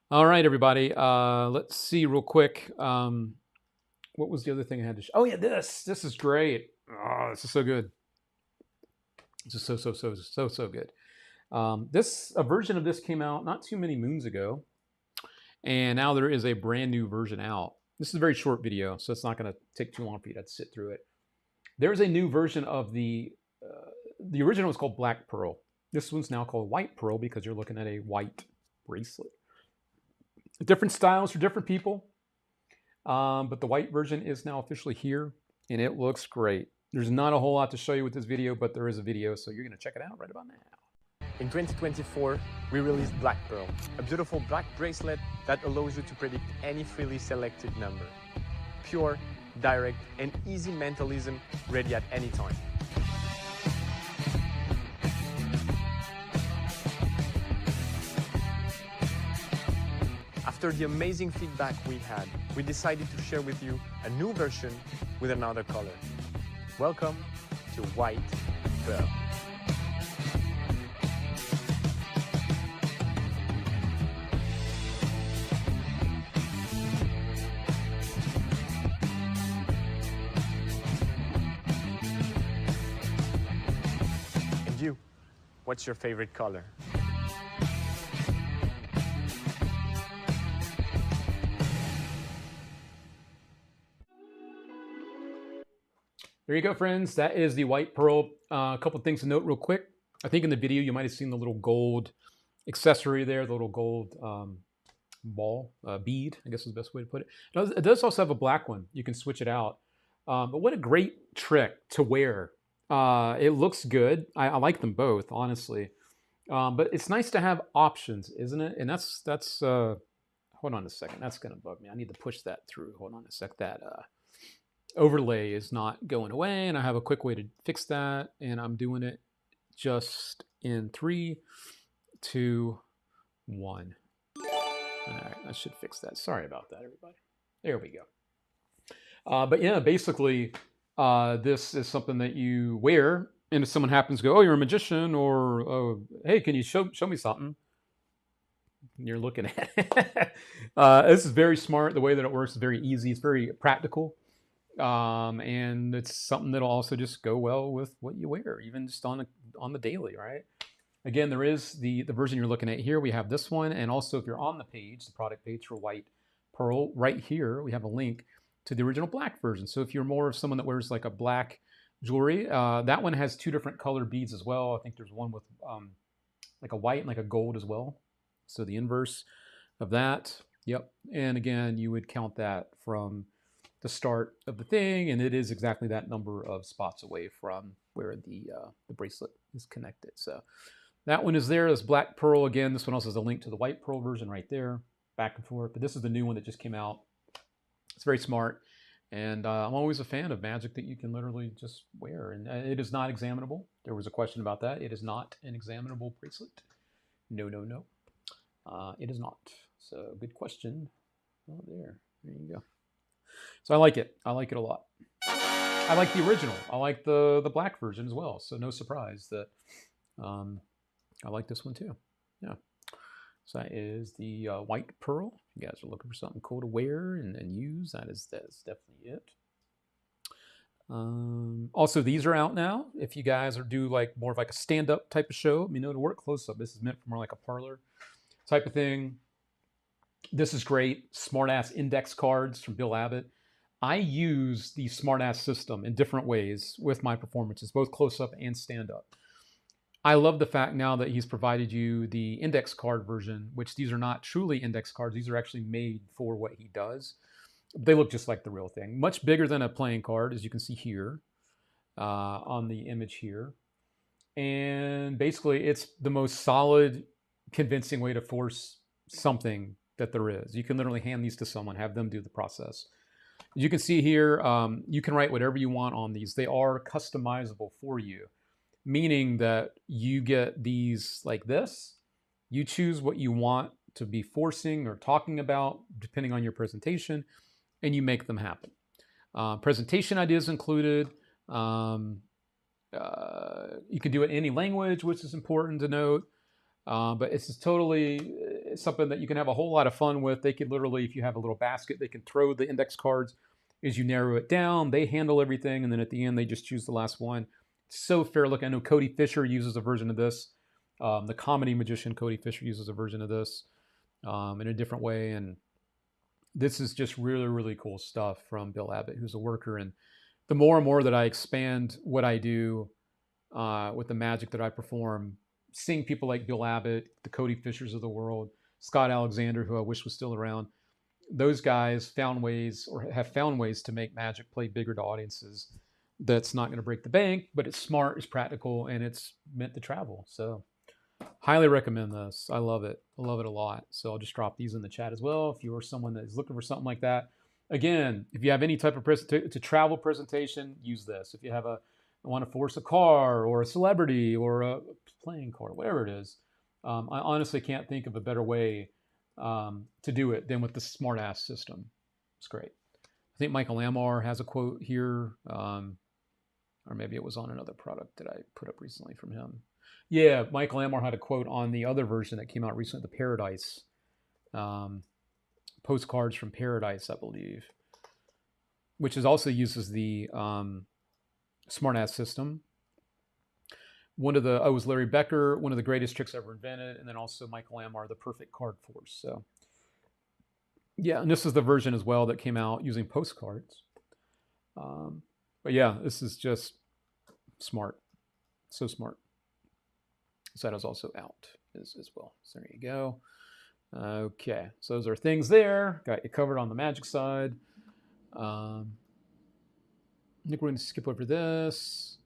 All right, everybody. Let's see real quick. What was the other thing I had to show? Oh yeah, this is great. Oh, this is so good. This is so good. A version of this came out not too many moons ago, and now there is a brand new version out. This is a very short video, so it's not going to take too long for you to sit through it. There's a new version of the original was called Black Pearl. This one's now called White Pearl because you're looking at a white bracelet. Different styles for different people, but the white version is now officially here, and it looks great. There's not a whole lot to show you with this video, but there is a video, so you're going to check it out right about now. In 2024, we released Black Pearl, a beautiful black bracelet that allows you to predict any freely selected number. Pure, direct, and easy mentalism, ready at any time. After the amazing feedback we had, we decided to share with you a new version with another color. Welcome to White Pearl. And you, what's your favorite color? There you go, friends. That is the White Pearl. A couple things to note real quick. I think in the video you might have seen the little gold accessory there, the little gold ball, bead, I guess is the best way to put it. It does also have a black one. You can switch it out. But what a great trick to wear. It looks good. I like them both, honestly. But it's nice to have options, isn't it? And that's hold on a second. That's going to bug me. I need to push that through. Hold on a sec. That overlay is not going away, and I have a quick way to fix that, and I'm doing it just in 3, 2, 1. All right, I should fix that. Sorry about that, everybody. There we go. But yeah, basically, this is something that you wear, and if someone happens to go, oh, you're a magician, or oh, hey, can you show me something? You're looking at it. This is very smart. The way that it works is very easy. It's very practical. And it's something that'll also just go well with what you wear, even just on the daily, right? Again, there is the version you're looking at here. We have this one, and also if you're on the page, the product page for White Pearl, right here, we have a link to the original black version. So if you're more of someone that wears like a black jewelry, that one has 2 different color beads as well. I think there's one with like a white and like a gold as well. So the inverse of that. Yep. And again, you would count that from the start of the thing, and it is exactly that number of spots away from where the bracelet is connected. So that one is there. This black pearl again. This one also has a link to the white pearl version right there, back and forth. But this is the new one that just came out. It's very smart, and I'm always a fan of magic that you can literally just wear. And it is not examinable. There was a question about that. It is not an examinable bracelet. No, no, no. It is not. So good question. Oh, there you go. So I like it. I like it a lot. I like the original. I like the black version as well. So no surprise that I like this one too. Yeah. So that is the white pearl. If you guys are looking for something cool to wear and use, that's definitely it. Also, these are out now. If you guys are do like more of like a stand-up type of show, to work close up. This is meant for more like a parlor type of thing. This is great. Smartass index cards from Bill Abbott. I use the Smartass system in different ways with my performances, both close up and stand up. I love the fact now that he's provided you the index card version, which these are not truly index cards. These are actually made for what he does. They look just like the real thing. Much bigger than a playing card, as you can see here on the image here. And basically, it's the most solid, convincing way to force something that there is. You can literally hand these to someone, have them do the process. As you can see here, you can write whatever you want on these. They are customizable for you, meaning that you get these like this. You choose what you want to be forcing or talking about, depending on your presentation, and you make them happen. Presentation ideas included. You can do it in any language, which is important to note. But it's just totally something that you can have a whole lot of fun with. They could literally, if you have a little basket, they can throw the index cards as you narrow it down. They handle everything, and then at the end, they just choose the last one. It's so fair looking. I know Cody Fisher uses a version of this. The comedy magician Cody Fisher uses a version of this in a different way, and this is just really, really cool stuff from Bill Abbott, who's a worker. And the more and more that I expand what I do with the magic that I perform, seeing people like Bill Abbott, the Cody Fishers of the world, Scott Alexander, who I wish was still around, those guys found ways or have found ways to make magic play bigger to audiences. That's not going to break the bank, but it's smart, it's practical, and it's meant to travel. So highly recommend this. I love it. I love it a lot. So I'll just drop these in the chat as well. If you are someone that is looking for something like that, again, if you have any type of it's a travel presentation, use this. If you have want to force a car or a celebrity or a playing card, whatever it is, I honestly can't think of a better way to do it than with the Smartass system. It's great. I think Michael Lamar has a quote here, or maybe it was on another product that I put up recently from him. Yeah, Michael Lamar had a quote on the other version that came out recently, the Paradise. Postcards from Paradise, I believe, which is also uses the Smartass system. One of the, was Larry Becker, one of the greatest tricks ever invented, and then also Michael Lamar, the perfect card force. So, yeah, and this is the version as well that came out using postcards. But yeah, this is just smart. So smart. So that is also out as well. So there you go. Okay, so those are things there. Got you covered on the magic side. I think we're going to skip over this.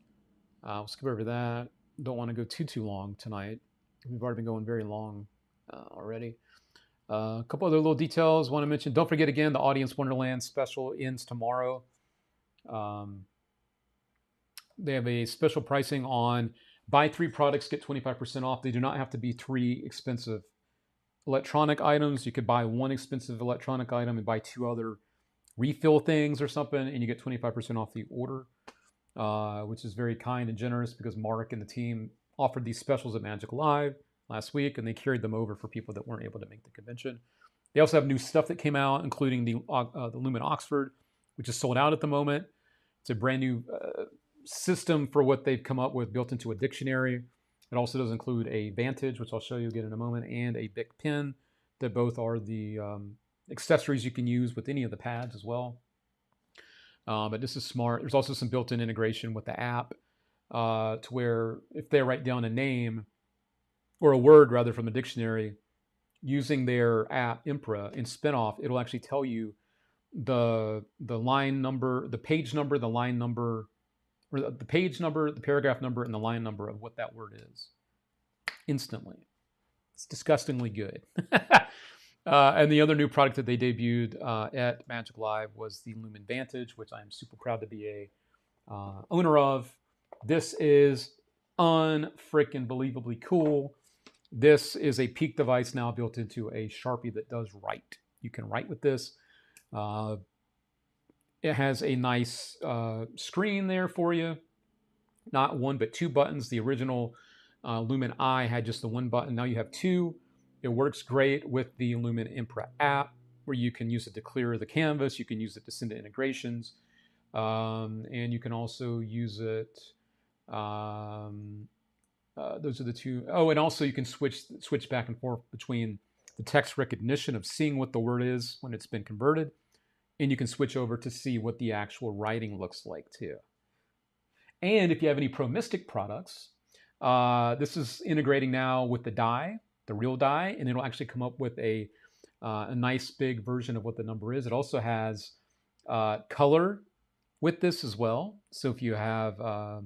We'll skip over that. Don't want to go too long tonight. We've already been going very long already. A couple other little details I want to mention. Don't forget, again, the Audience Wonderland special ends tomorrow. They have a special pricing on buy 3 products, get 25% off. They do not have to be 3 expensive electronic items. You could buy 1 expensive electronic item and buy 2 other refill things or something, and you get 25% off the order, which is very kind and generous because Mark and the team offered these specials at Magic Live last week, and they carried them over for people that weren't able to make the convention. They also have new stuff that came out, including the Lumen Oxford, which is sold out at the moment. It's a brand new system for what they've come up with, built into a dictionary. It also does include a Vantage, which I'll show you again in a moment, and a Bic pen, that both are the accessories you can use with any of the pads as well. But this is smart. There's also some built-in integration with the app to where if they write down a name or a word rather from a dictionary using their app Impra in Spinoff, it'll actually tell you the line number, the page number, the line number, or the page number, the paragraph number, and the line number of what that word is instantly. It's disgustingly good. And the other new product that they debuted at Magic Live was the Lumen Vantage, which I am super proud to be a owner of. This is unfreaking believably cool. This is a Peak device now built into a Sharpie that does write. You can write with this. It has a nice screen there for you. Not one, but two buttons. The original Lumen I had just the one button. Now you have two. It works great with the Lumen Impra app, where you can use it to clear the canvas. You can use it to send to integrations. And you can also use it. Those are the two. Oh, and also you can switch back and forth between the text recognition of seeing what the word is when it's been converted, and you can switch over to see what the actual writing looks like too. And if you have any Pro Mystic products, this is integrating now with the die, the real die, and it'll actually come up with a nice big version of what the number is. It also has color with this as well. So if you have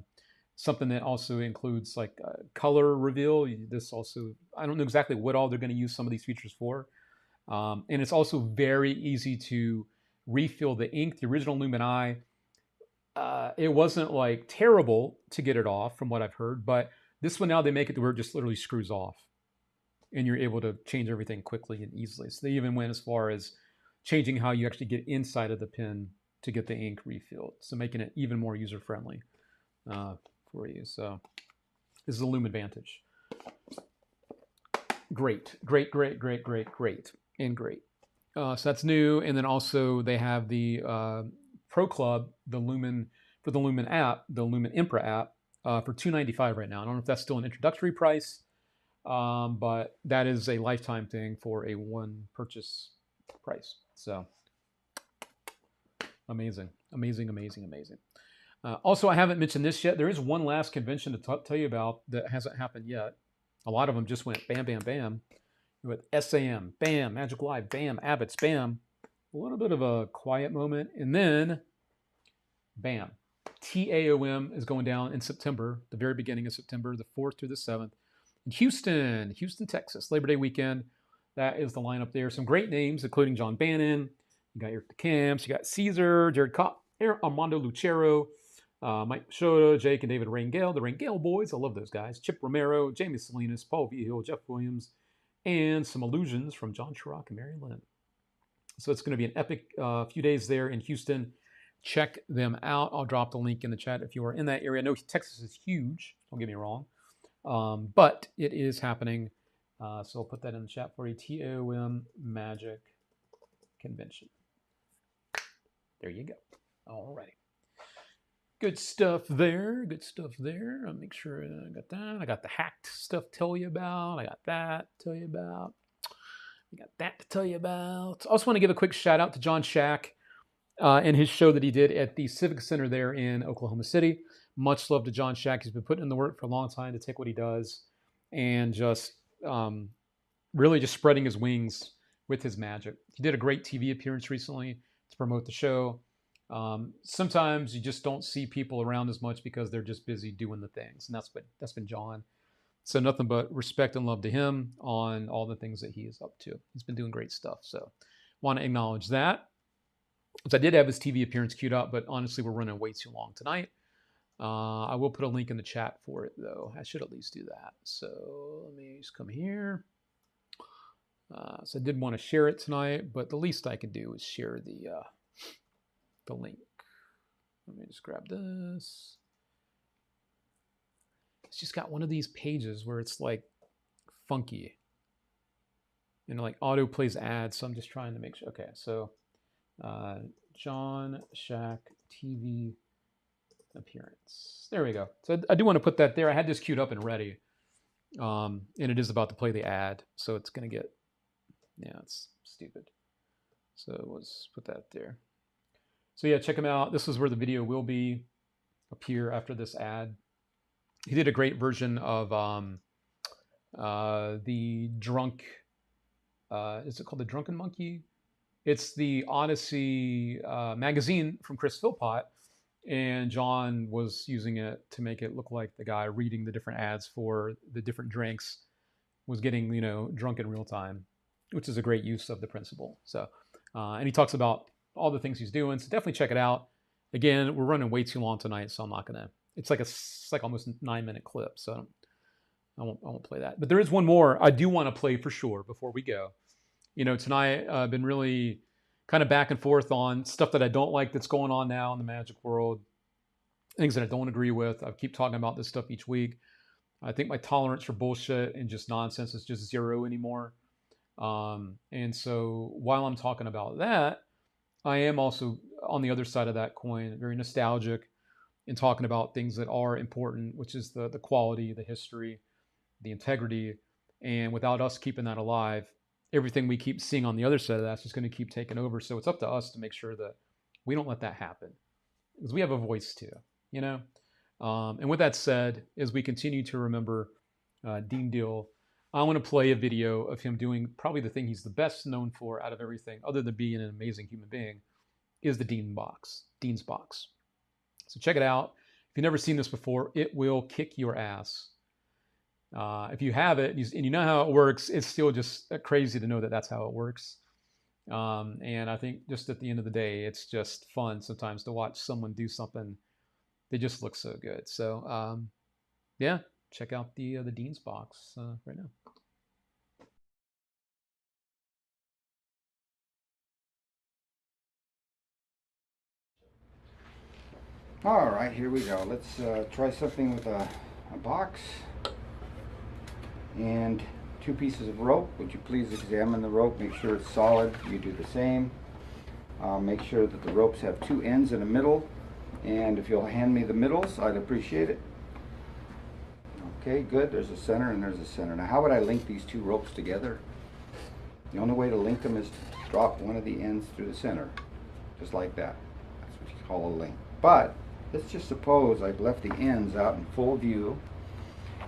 something that also includes like color reveal, this also, I don't know exactly what all they're going to use some of these features for. And it's also very easy to refill the ink. The original Lumen I, it wasn't like terrible to get it off from what I've heard, but this one now they make it to where it just literally screws off and you're able to change everything quickly and easily. So they even went as far as changing how you actually get inside of the pen to get the ink refilled. So making it even more user-friendly for you. So this is a Lumen Vantage. Great, great, great, great, great, great, and great. So that's new. And then also they have the Pro Club, the Lumen, for the Lumen app, the Lumen Impra app, for $295 right now. I don't know if that's still an introductory price, but that is a lifetime thing for a one purchase price. So amazing, amazing, amazing, amazing. Also, I haven't mentioned this yet. There is one last convention to tell you about that hasn't happened yet. A lot of them just went bam, bam, bam. With SAM, bam, Magic Live, bam, Abbott's, bam. A little bit of a quiet moment. And then, bam, TAOM is going down in September, the very beginning of September, the 4th through the 7th. In Houston, Texas, Labor Day weekend. That is the lineup there. Some great names, including John Bannon. You got Eric DeCamps. You got Caesar, Jared Kopp, Armando Lucero, Mike Shota, Jake and David Rangel, the Rangel boys. I love those guys. Chip Romero, Jamie Salinas, Paul Vigil, Jeff Williams, and some illusions from John Chirac and Mary Lynn. So it's going to be an epic few days there in Houston. Check them out. I'll drop the link in the chat if you are in that area. I know Texas is huge. Don't get me wrong. But it is happening. So I'll put that in the chat for you. TOM Magic Convention. There you go. All righty. Good stuff there. Good stuff there. I'll make sure I got that. I got the hacked stuff to tell you about. I got that to tell you about. We got that to tell you about. I also want to give a quick shout out to John Shack and his show that he did at the Civic Center there in Oklahoma City. Much love to John Shack. He's been putting in the work for a long time to take what he does and just really just spreading his wings with his magic. He did a great TV appearance recently to promote the show. Sometimes you just don't see people around as much because they're just busy doing the things. And that's been John. So nothing but respect and love to him on all the things that he is up to. He's been doing great stuff. So want to acknowledge that. So I did have his TV appearance queued up, but honestly, we're running way too long tonight. I will put a link in the chat for it, though. I should at least do that. So let me just come here. So I did want to share it tonight, but the least I could do is share the link. Let me just grab this. It's just got one of these pages where it's like funky. And like auto plays ads, so I'm just trying to make sure. Okay, so John Shack TV appearance. There we go. So I do want to put that there. I had this queued up and ready. And it is about to play the ad. So it's going to get, yeah, it's stupid. So let's put that there. So yeah, check him out. This is where the video will be appear after this ad. He did a great version of the drunk, is it called the Drunken Monkey? It's the Odyssey magazine from Chris Philpott, and John was using it to make it look like the guy reading the different ads for the different drinks was getting, drunk in real time, which is a great use of the principle. So, and he talks about all the things he's doing. So definitely check it out. Again, we're running way too long tonight, so I'm not gonna. It's like almost a 9-minute clip, so I won't play that. But there is one more I do want to play for sure before we go. Tonight I've been really kind of back and forth on stuff that I don't like that's going on now in the Magic world, things that I don't agree with. I keep talking about this stuff each week. I think my tolerance for bullshit and just nonsense is just zero anymore. And so while I'm talking about that, I am also on the other side of that coin, very nostalgic in talking about things that are important, which is the quality, the history, the integrity. And without us keeping that alive, everything we keep seeing on the other side of that's just going to keep taking over. So it's up to us to make sure that we don't let that happen, because we have a voice too, And with that said, as we continue to remember Dean Deal, I want to play a video of him doing probably the thing he's the best known for out of everything, other than being an amazing human being, is the Dean's Box. So check it out. If you've never seen this before, it will kick your ass. If you have it and you know how it works, it's still just crazy to know that that's how it works. And I think just at the end of the day, it's just fun sometimes to watch someone do something. They just look so good. So yeah, check out the Dean's Box right now. All right, here we go. Let's try something with a box and 2 pieces of rope. Would you please examine the rope, make sure it's solid. You do the same. Make sure that the ropes have 2 ends and a middle, and if you'll hand me the middles, I'd appreciate it. Okay, good. There's a center and there's a center. Now, how would I link these 2 ropes together? The only way to link them is to drop one of the ends through the center, just like that. That's what you call a link. But let's just suppose I've left the ends out in full view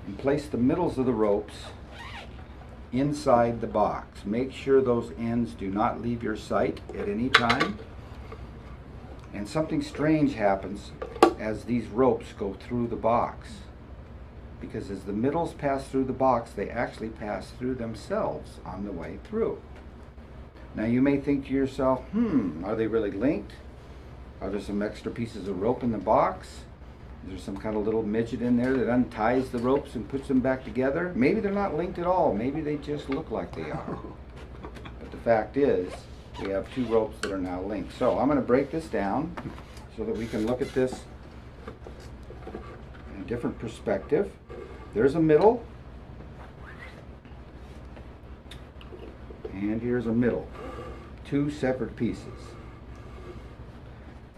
and place the middles of the ropes inside the box. Make sure those ends do not leave your sight at any time. And something strange happens as these ropes go through the box, because as the middles pass through the box, they actually pass through themselves on the way through. Now you may think to yourself, are they really linked? Are there some extra pieces of rope in the box? Is there some kind of little midget in there that unties the ropes and puts them back together? Maybe they're not linked at all. Maybe they just look like they are. But the fact is, we have 2 ropes that are now linked. So I'm going to break this down so that we can look at this in a different perspective. There's a middle, and here's a middle. 2 separate pieces.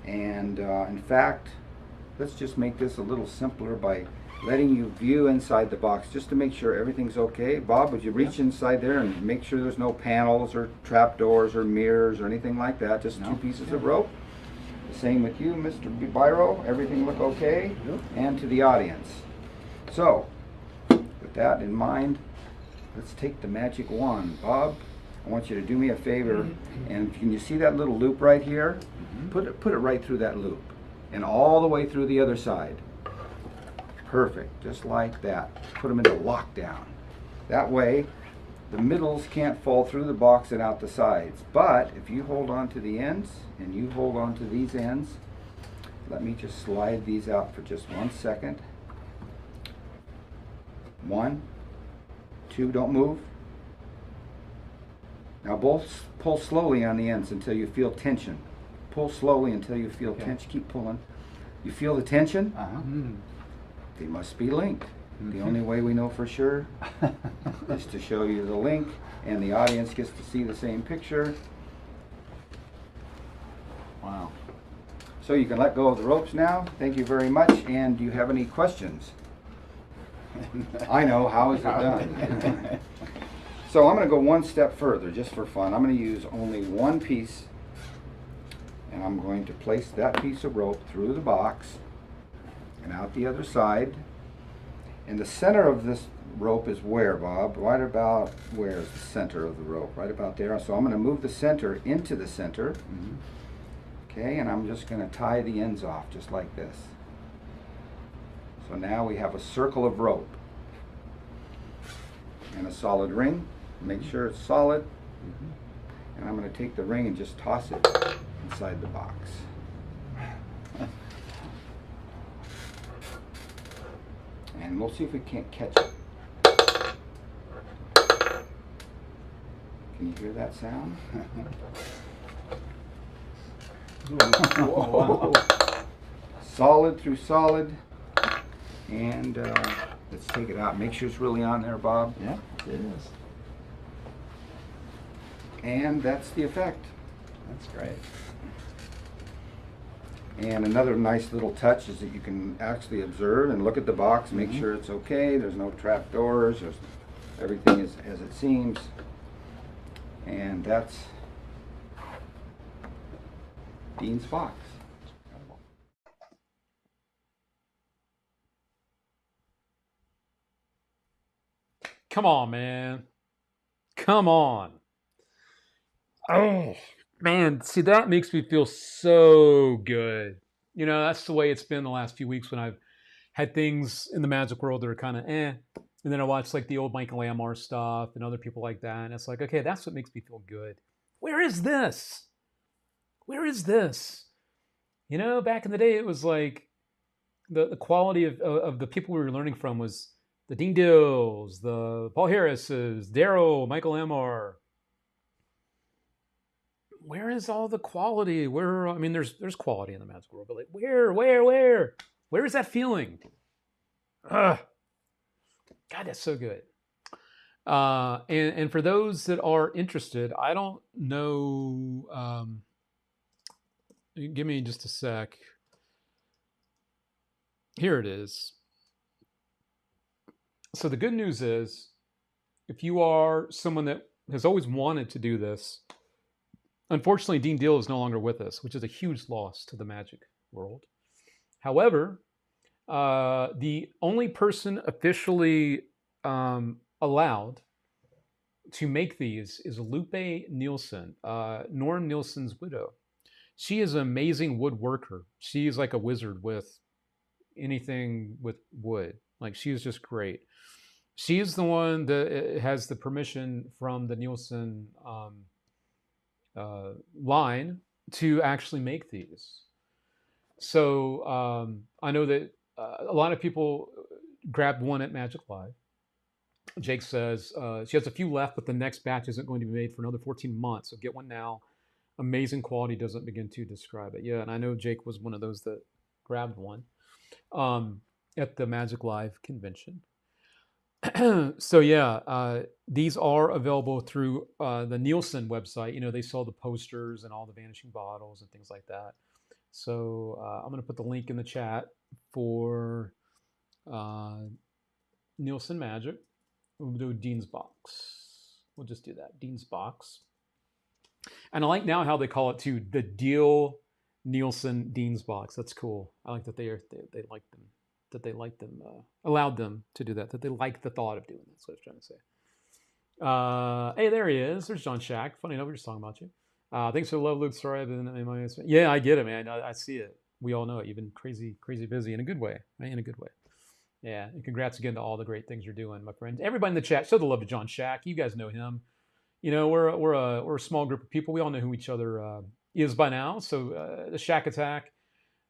And in fact, let's just make this a little simpler by letting you view inside the box just to make sure everything's okay. Bob, would you reach inside there and make sure there's no panels or trapdoors or mirrors or anything like that? Just 2 pieces of rope. The same with you, Mr. Biro. Everything look okay? Yep. And to the audience. So, with that in mind, let's take the magic wand. Bob, I want you to do me a favor, and can you see that little loop right here? Put it right through that loop and all the way through the other side. Perfect, just like that. Put them into lockdown. That way the middles can't fall through the box and out the sides. But if you hold on to the ends and you hold on to these ends, let me just slide these out for just 1 second. 1, 2, don't move. Now both pull slowly on the ends until you feel tension. Pull slowly until you feel tension. Keep pulling. You feel the tension? They must be linked. The only way we know for sure is to show you the link, and the audience gets to see the same picture. Wow. So you can let go of the ropes now. Thank you very much. And do you have any questions? I know. How is it done? So I'm going to go 1 step further just for fun. I'm going to use only 1 piece, and I'm going to place that piece of rope through the box and out the other side. And the center of this rope is where, Bob? Right about where is the center of the rope? Right about there. So I'm going to move the center into the center. Okay, and I'm just going to tie the ends off just like this. So now we have a circle of rope and a solid ring. Make sure it's solid. And I'm going to take the ring and just toss it inside the box. And we'll see if we can't catch it. Can you hear that sound? Whoa. Solid through solid. And let's take it out. Make sure it's really on there, Bob. Yeah, it is. And that's the effect. That's great. And another nice little touch is that you can actually observe and look at the box, make sure it's okay. There's no trap doors. Everything is as it seems. And that's Dean's box. Come on, man. Come on. Oh, man. See, that makes me feel so good. You know, that's the way it's been the last few weeks when I've had things in the Magic world that are kind of eh. And then I watch like the old Michael Lamar stuff and other people like that. And it's like, okay, that's what makes me feel good. Where is this? Where is this? You know, back in the day, it was like the quality of the people we were learning from was the Dean Dills, the Paul Harrises, Darryl, Michael Lamar. Where is all the quality? Where, I mean, there's quality in the Magic world, but like, where is that feeling? Ugh. God, that's so good. And for those that are interested, I don't know. Give me just a sec. Here it is. So the good news is, if you are someone that has always wanted to do this, unfortunately, Dean Deal is no longer with us, which is a huge loss to the Magic world. However, the only person officially allowed to make these is Lupe Nielsen, Norm Nielsen's widow. She is an amazing woodworker. She is like a wizard with anything with wood. Like, she is just great. She is the one that has the permission from the Nielsen line to actually make these. So I know that a lot of people grabbed one at Magic Live. Jake says she has a few left, but the next batch isn't going to be made for another 14 months. So get one now. Amazing quality, doesn't begin to describe it. Yeah, and I know Jake was one of those that grabbed one at the Magic Live convention. So yeah, these are available through the Nielsen website. You know, they sell the posters and all the vanishing bottles and things like that. So I'm going to put the link in the chat for Nielsen Magic. We'll do Dean's box. We'll just do that, Dean's box. And I like now how they call it too, the Deal Nielsen Dean's box. That's cool. I like that they like them. That they like them, allowed them to do that. That they like the thought of doing that. That's what I was trying to say. Hey, there he is. There's John Shack. Funny enough, we were just talking about you. Thanks for the love, Luke. Sorry, I've been. Yeah, I get it, man. I see it. We all know it. You've been crazy busy in a good way, right? In a good way. Yeah, and congrats again to all the great things you're doing, my friends. Everybody in the chat, show the love to John Shack. You guys know him. You know, we're a small group of people. We all know who each other is by now. So the Shack Attack.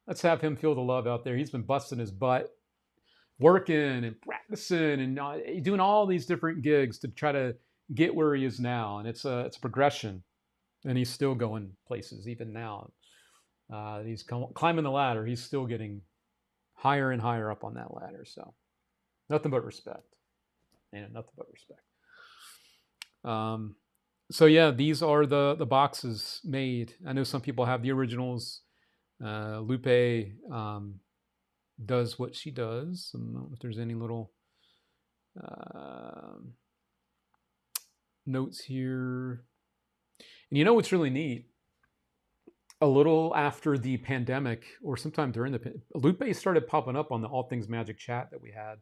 Let's have him feel the love out there. He's been busting his butt, working and practicing and doing all these different gigs to try to get where he is now. And it's a progression. And he's still going places even now. He's climbing the ladder. He's still getting higher and higher up on that ladder. So nothing but respect. And nothing but respect. So yeah, these are the boxes made. I know some people have the originals. Lupe does what she does. I don't know if there's any little notes here. And you know what's really neat? A little after the pandemic, or sometime during Lupe started popping up on the All Things Magic chat that we had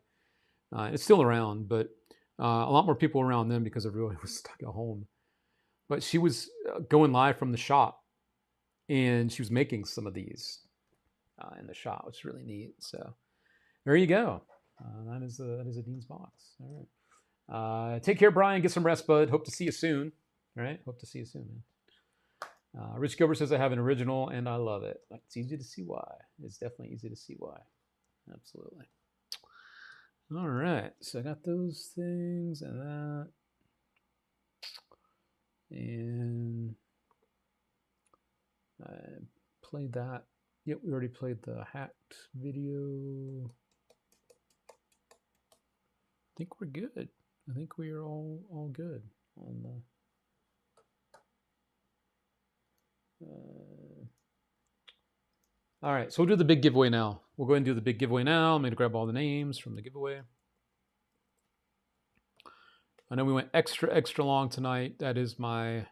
It's still around, but a lot more people around then because everybody was stuck at home. But she was going live from the shop, and she was making some of these in the shop, which is really neat. So there you go. That is a Dean's box. All right. Take care, Brian. Get some rest, bud. Hope to see you soon. All right. Hope to see you soon, man. Rich Gilbert says I have an original and I love it. It's easy to see why. It's definitely easy to see why. Absolutely. All right. So I got those things and that. And I played that. Yep, we already played the hacked video. I think we're good. I think we are all good on the. All right, so we'll do the big giveaway now. We'll go ahead and do the big giveaway now. I'm going to grab all the names from the giveaway. I know we went extra long tonight. That is my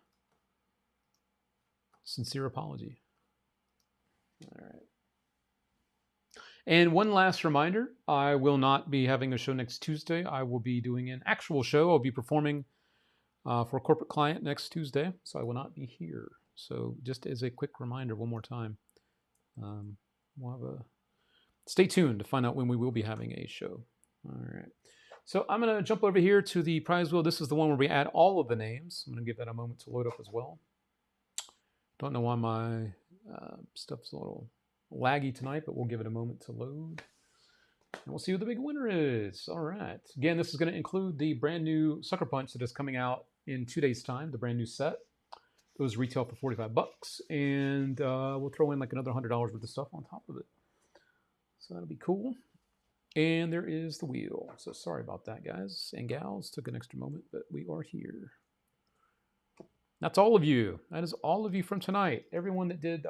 sincere apology. All right. And one last reminder, I will not be having a show next Tuesday. I will be doing an actual show. I'll be performing for a corporate client next Tuesday, so I will not be here. So just as a quick reminder, one more time, we'll have a stay tuned to find out when we will be having a show. All right. So I'm going to jump over here to the prize wheel. This is the one where we add all of the names. I'm going to give that a moment to load up as well. Don't know why my stuff's a little laggy tonight, but we'll give it a moment to load. And we'll see who the big winner is. All right. Again, this is going to include the brand new Sucker Punch that is coming out in 2 days' time, the brand new set. Those retail for $45, and we'll throw in like another $100 worth of stuff on top of it. So that'll be cool. And there is the wheel. So sorry about that, guys and gals. Took an extra moment, but we are here. That's all of you. That is all of you from tonight. Everyone that did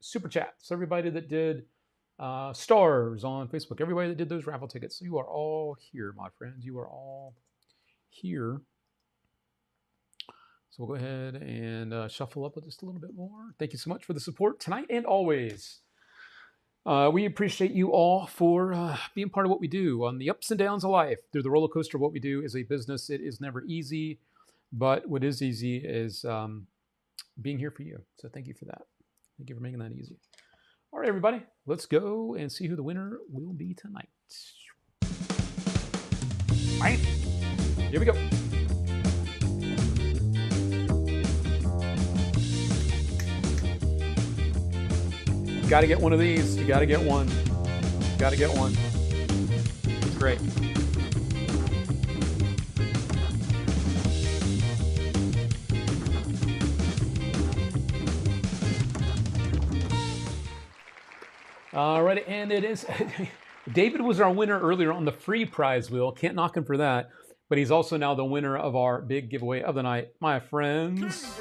super chats, everybody that did stars on Facebook, everybody that did those raffle tickets. So you are all here, my friends. You are all here. So we'll go ahead and shuffle up just a little bit more. Thank you so much for the support tonight and always. We appreciate you all for being part of what we do on the ups and downs of life. Through the roller coaster of what we do is a business. It is never easy, but what is easy is being here for you. So thank you for that. Thank you for making that easy. All right, everybody, let's go and see who the winner will be tonight. All right, here we go. Got to get one of these. You got to get one. Got to get one. It's great. All right, and it is. David was our winner earlier on the free prize wheel. Can't knock him for that. But he's also now the winner of our big giveaway of the night. My friends,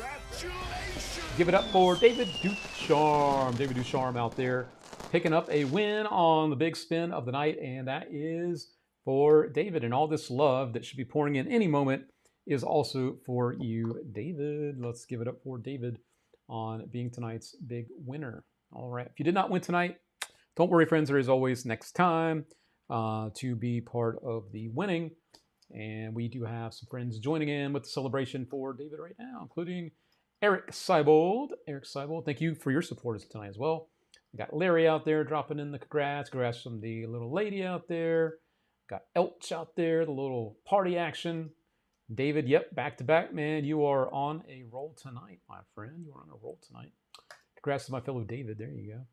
give it up for David Ducharme. David Ducharme out there picking up a win on the big spin of the night. And that is for David. And all this love that should be pouring in any moment is also for you, David. Let's give it up for David on being tonight's big winner. All right. If you did not win tonight, don't worry, friends. There is always next time to be part of the winning. And we do have some friends joining in with the celebration for David right now, including Eric Seibold. Eric Seibold, thank you for your support tonight as well. We got Larry out there dropping in the congrats. Congrats from the little lady out there. Got Elch out there, the little party action. David, yep, back to back, man. You are on a roll tonight, my friend. You are on a roll tonight. Congrats to my fellow David. There you go.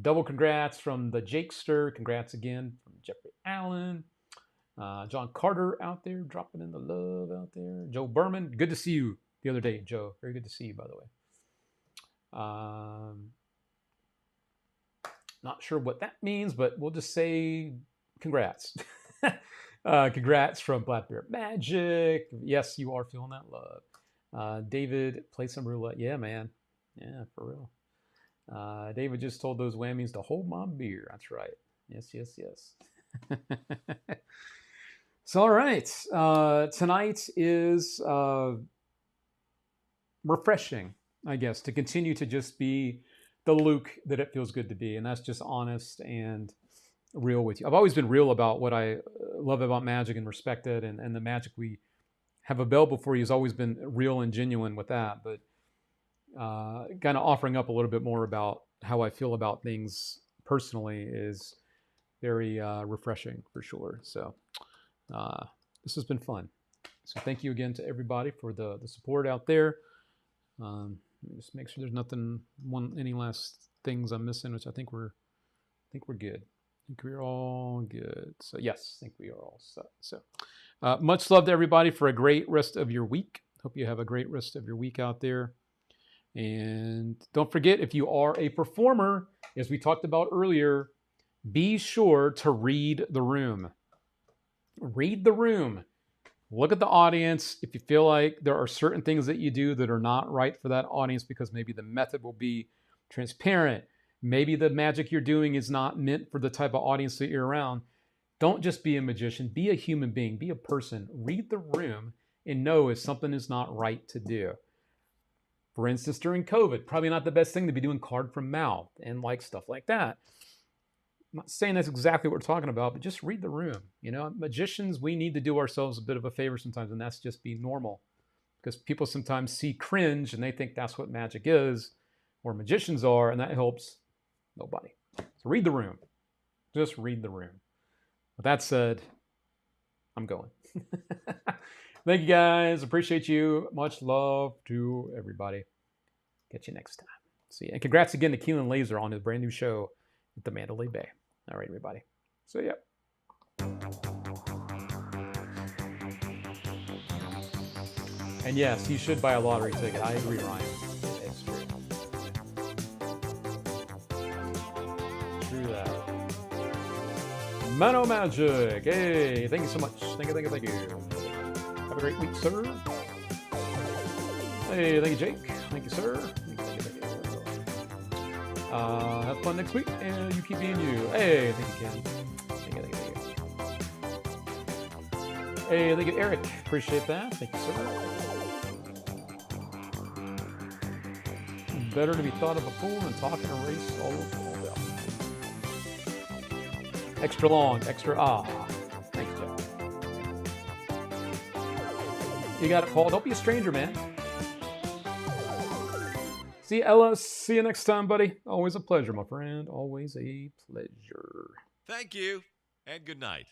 Double congrats from the Jakester. Congrats again from Jeffrey Allen. John Carter out there dropping in the love out there. Joe Berman, good to see you the other day, Joe. Very good to see you, by the way. Not sure what that means, but we'll just say congrats. Congrats from Black Bear Magic. Yes, you are feeling that love. David, play some roulette. Yeah, man. Yeah, for real. David just told those whammies to hold my beer. That's right. Yes, yes, yes. So, all right. Tonight is refreshing, I guess, to continue to just be the Luke that it feels good to be. And that's just honest and real with you. I've always been real about what I love about Magic and respect it, and the Magic we have available for you has always been real and genuine with that. But kind of offering up a little bit more about how I feel about things personally is very refreshing for sure. So this has been fun. So thank you again to everybody for the support out there. Let me just make sure there's any last things I'm missing, which I think we're good. I think we're all good. So yes, I think we are all set. So much love to everybody for a great rest of your week. Hope you have a great rest of your week out there. And don't forget, if you are a performer, as we talked about earlier, be sure to read the room. Read the room. Look at the audience. If you feel like there are certain things that you do that are not right for that audience because maybe the method will be transparent, maybe the magic you're doing is not meant for the type of audience that you're around, don't just be a magician. Be a human being. Be a person. Read the room and know if something is not right to do. For instance, during COVID, probably not the best thing to be doing card from mouth and like stuff like that. I'm not saying that's exactly what we're talking about, but just read the room. You know, magicians, we need to do ourselves a bit of a favor sometimes, and that's just be normal. Because people sometimes see cringe and they think that's what magic is, or magicians are, and that helps nobody. So read the room. Just read the room. With that said, I'm going. Thank you guys. Appreciate you. Much love to everybody. Catch you next time. See you. And congrats again to Keelan Laser on his brand new show at the Mandalay Bay. All right, everybody. So, yeah. And yes, you should buy a lottery ticket. I agree, Ryan. It's true. True that. Mono Magic. Hey, thank you so much. Thank you. Have a great week, sir. Hey, thank you, Jake. Thank you, sir. Thank you. Have fun next week, and you keep being you. Hey, thank you, Ken. Thank you. Hey, thank you, Eric. Appreciate that. Thank you, sir. Better to be thought of a fool than talking a race all about. Extra long, extra Thanks, Jeff. You got it, Paul. Don't be a stranger, man. See you, Ella. See you next time, buddy. Always a pleasure, my friend. Always a pleasure. Thank you, and good night.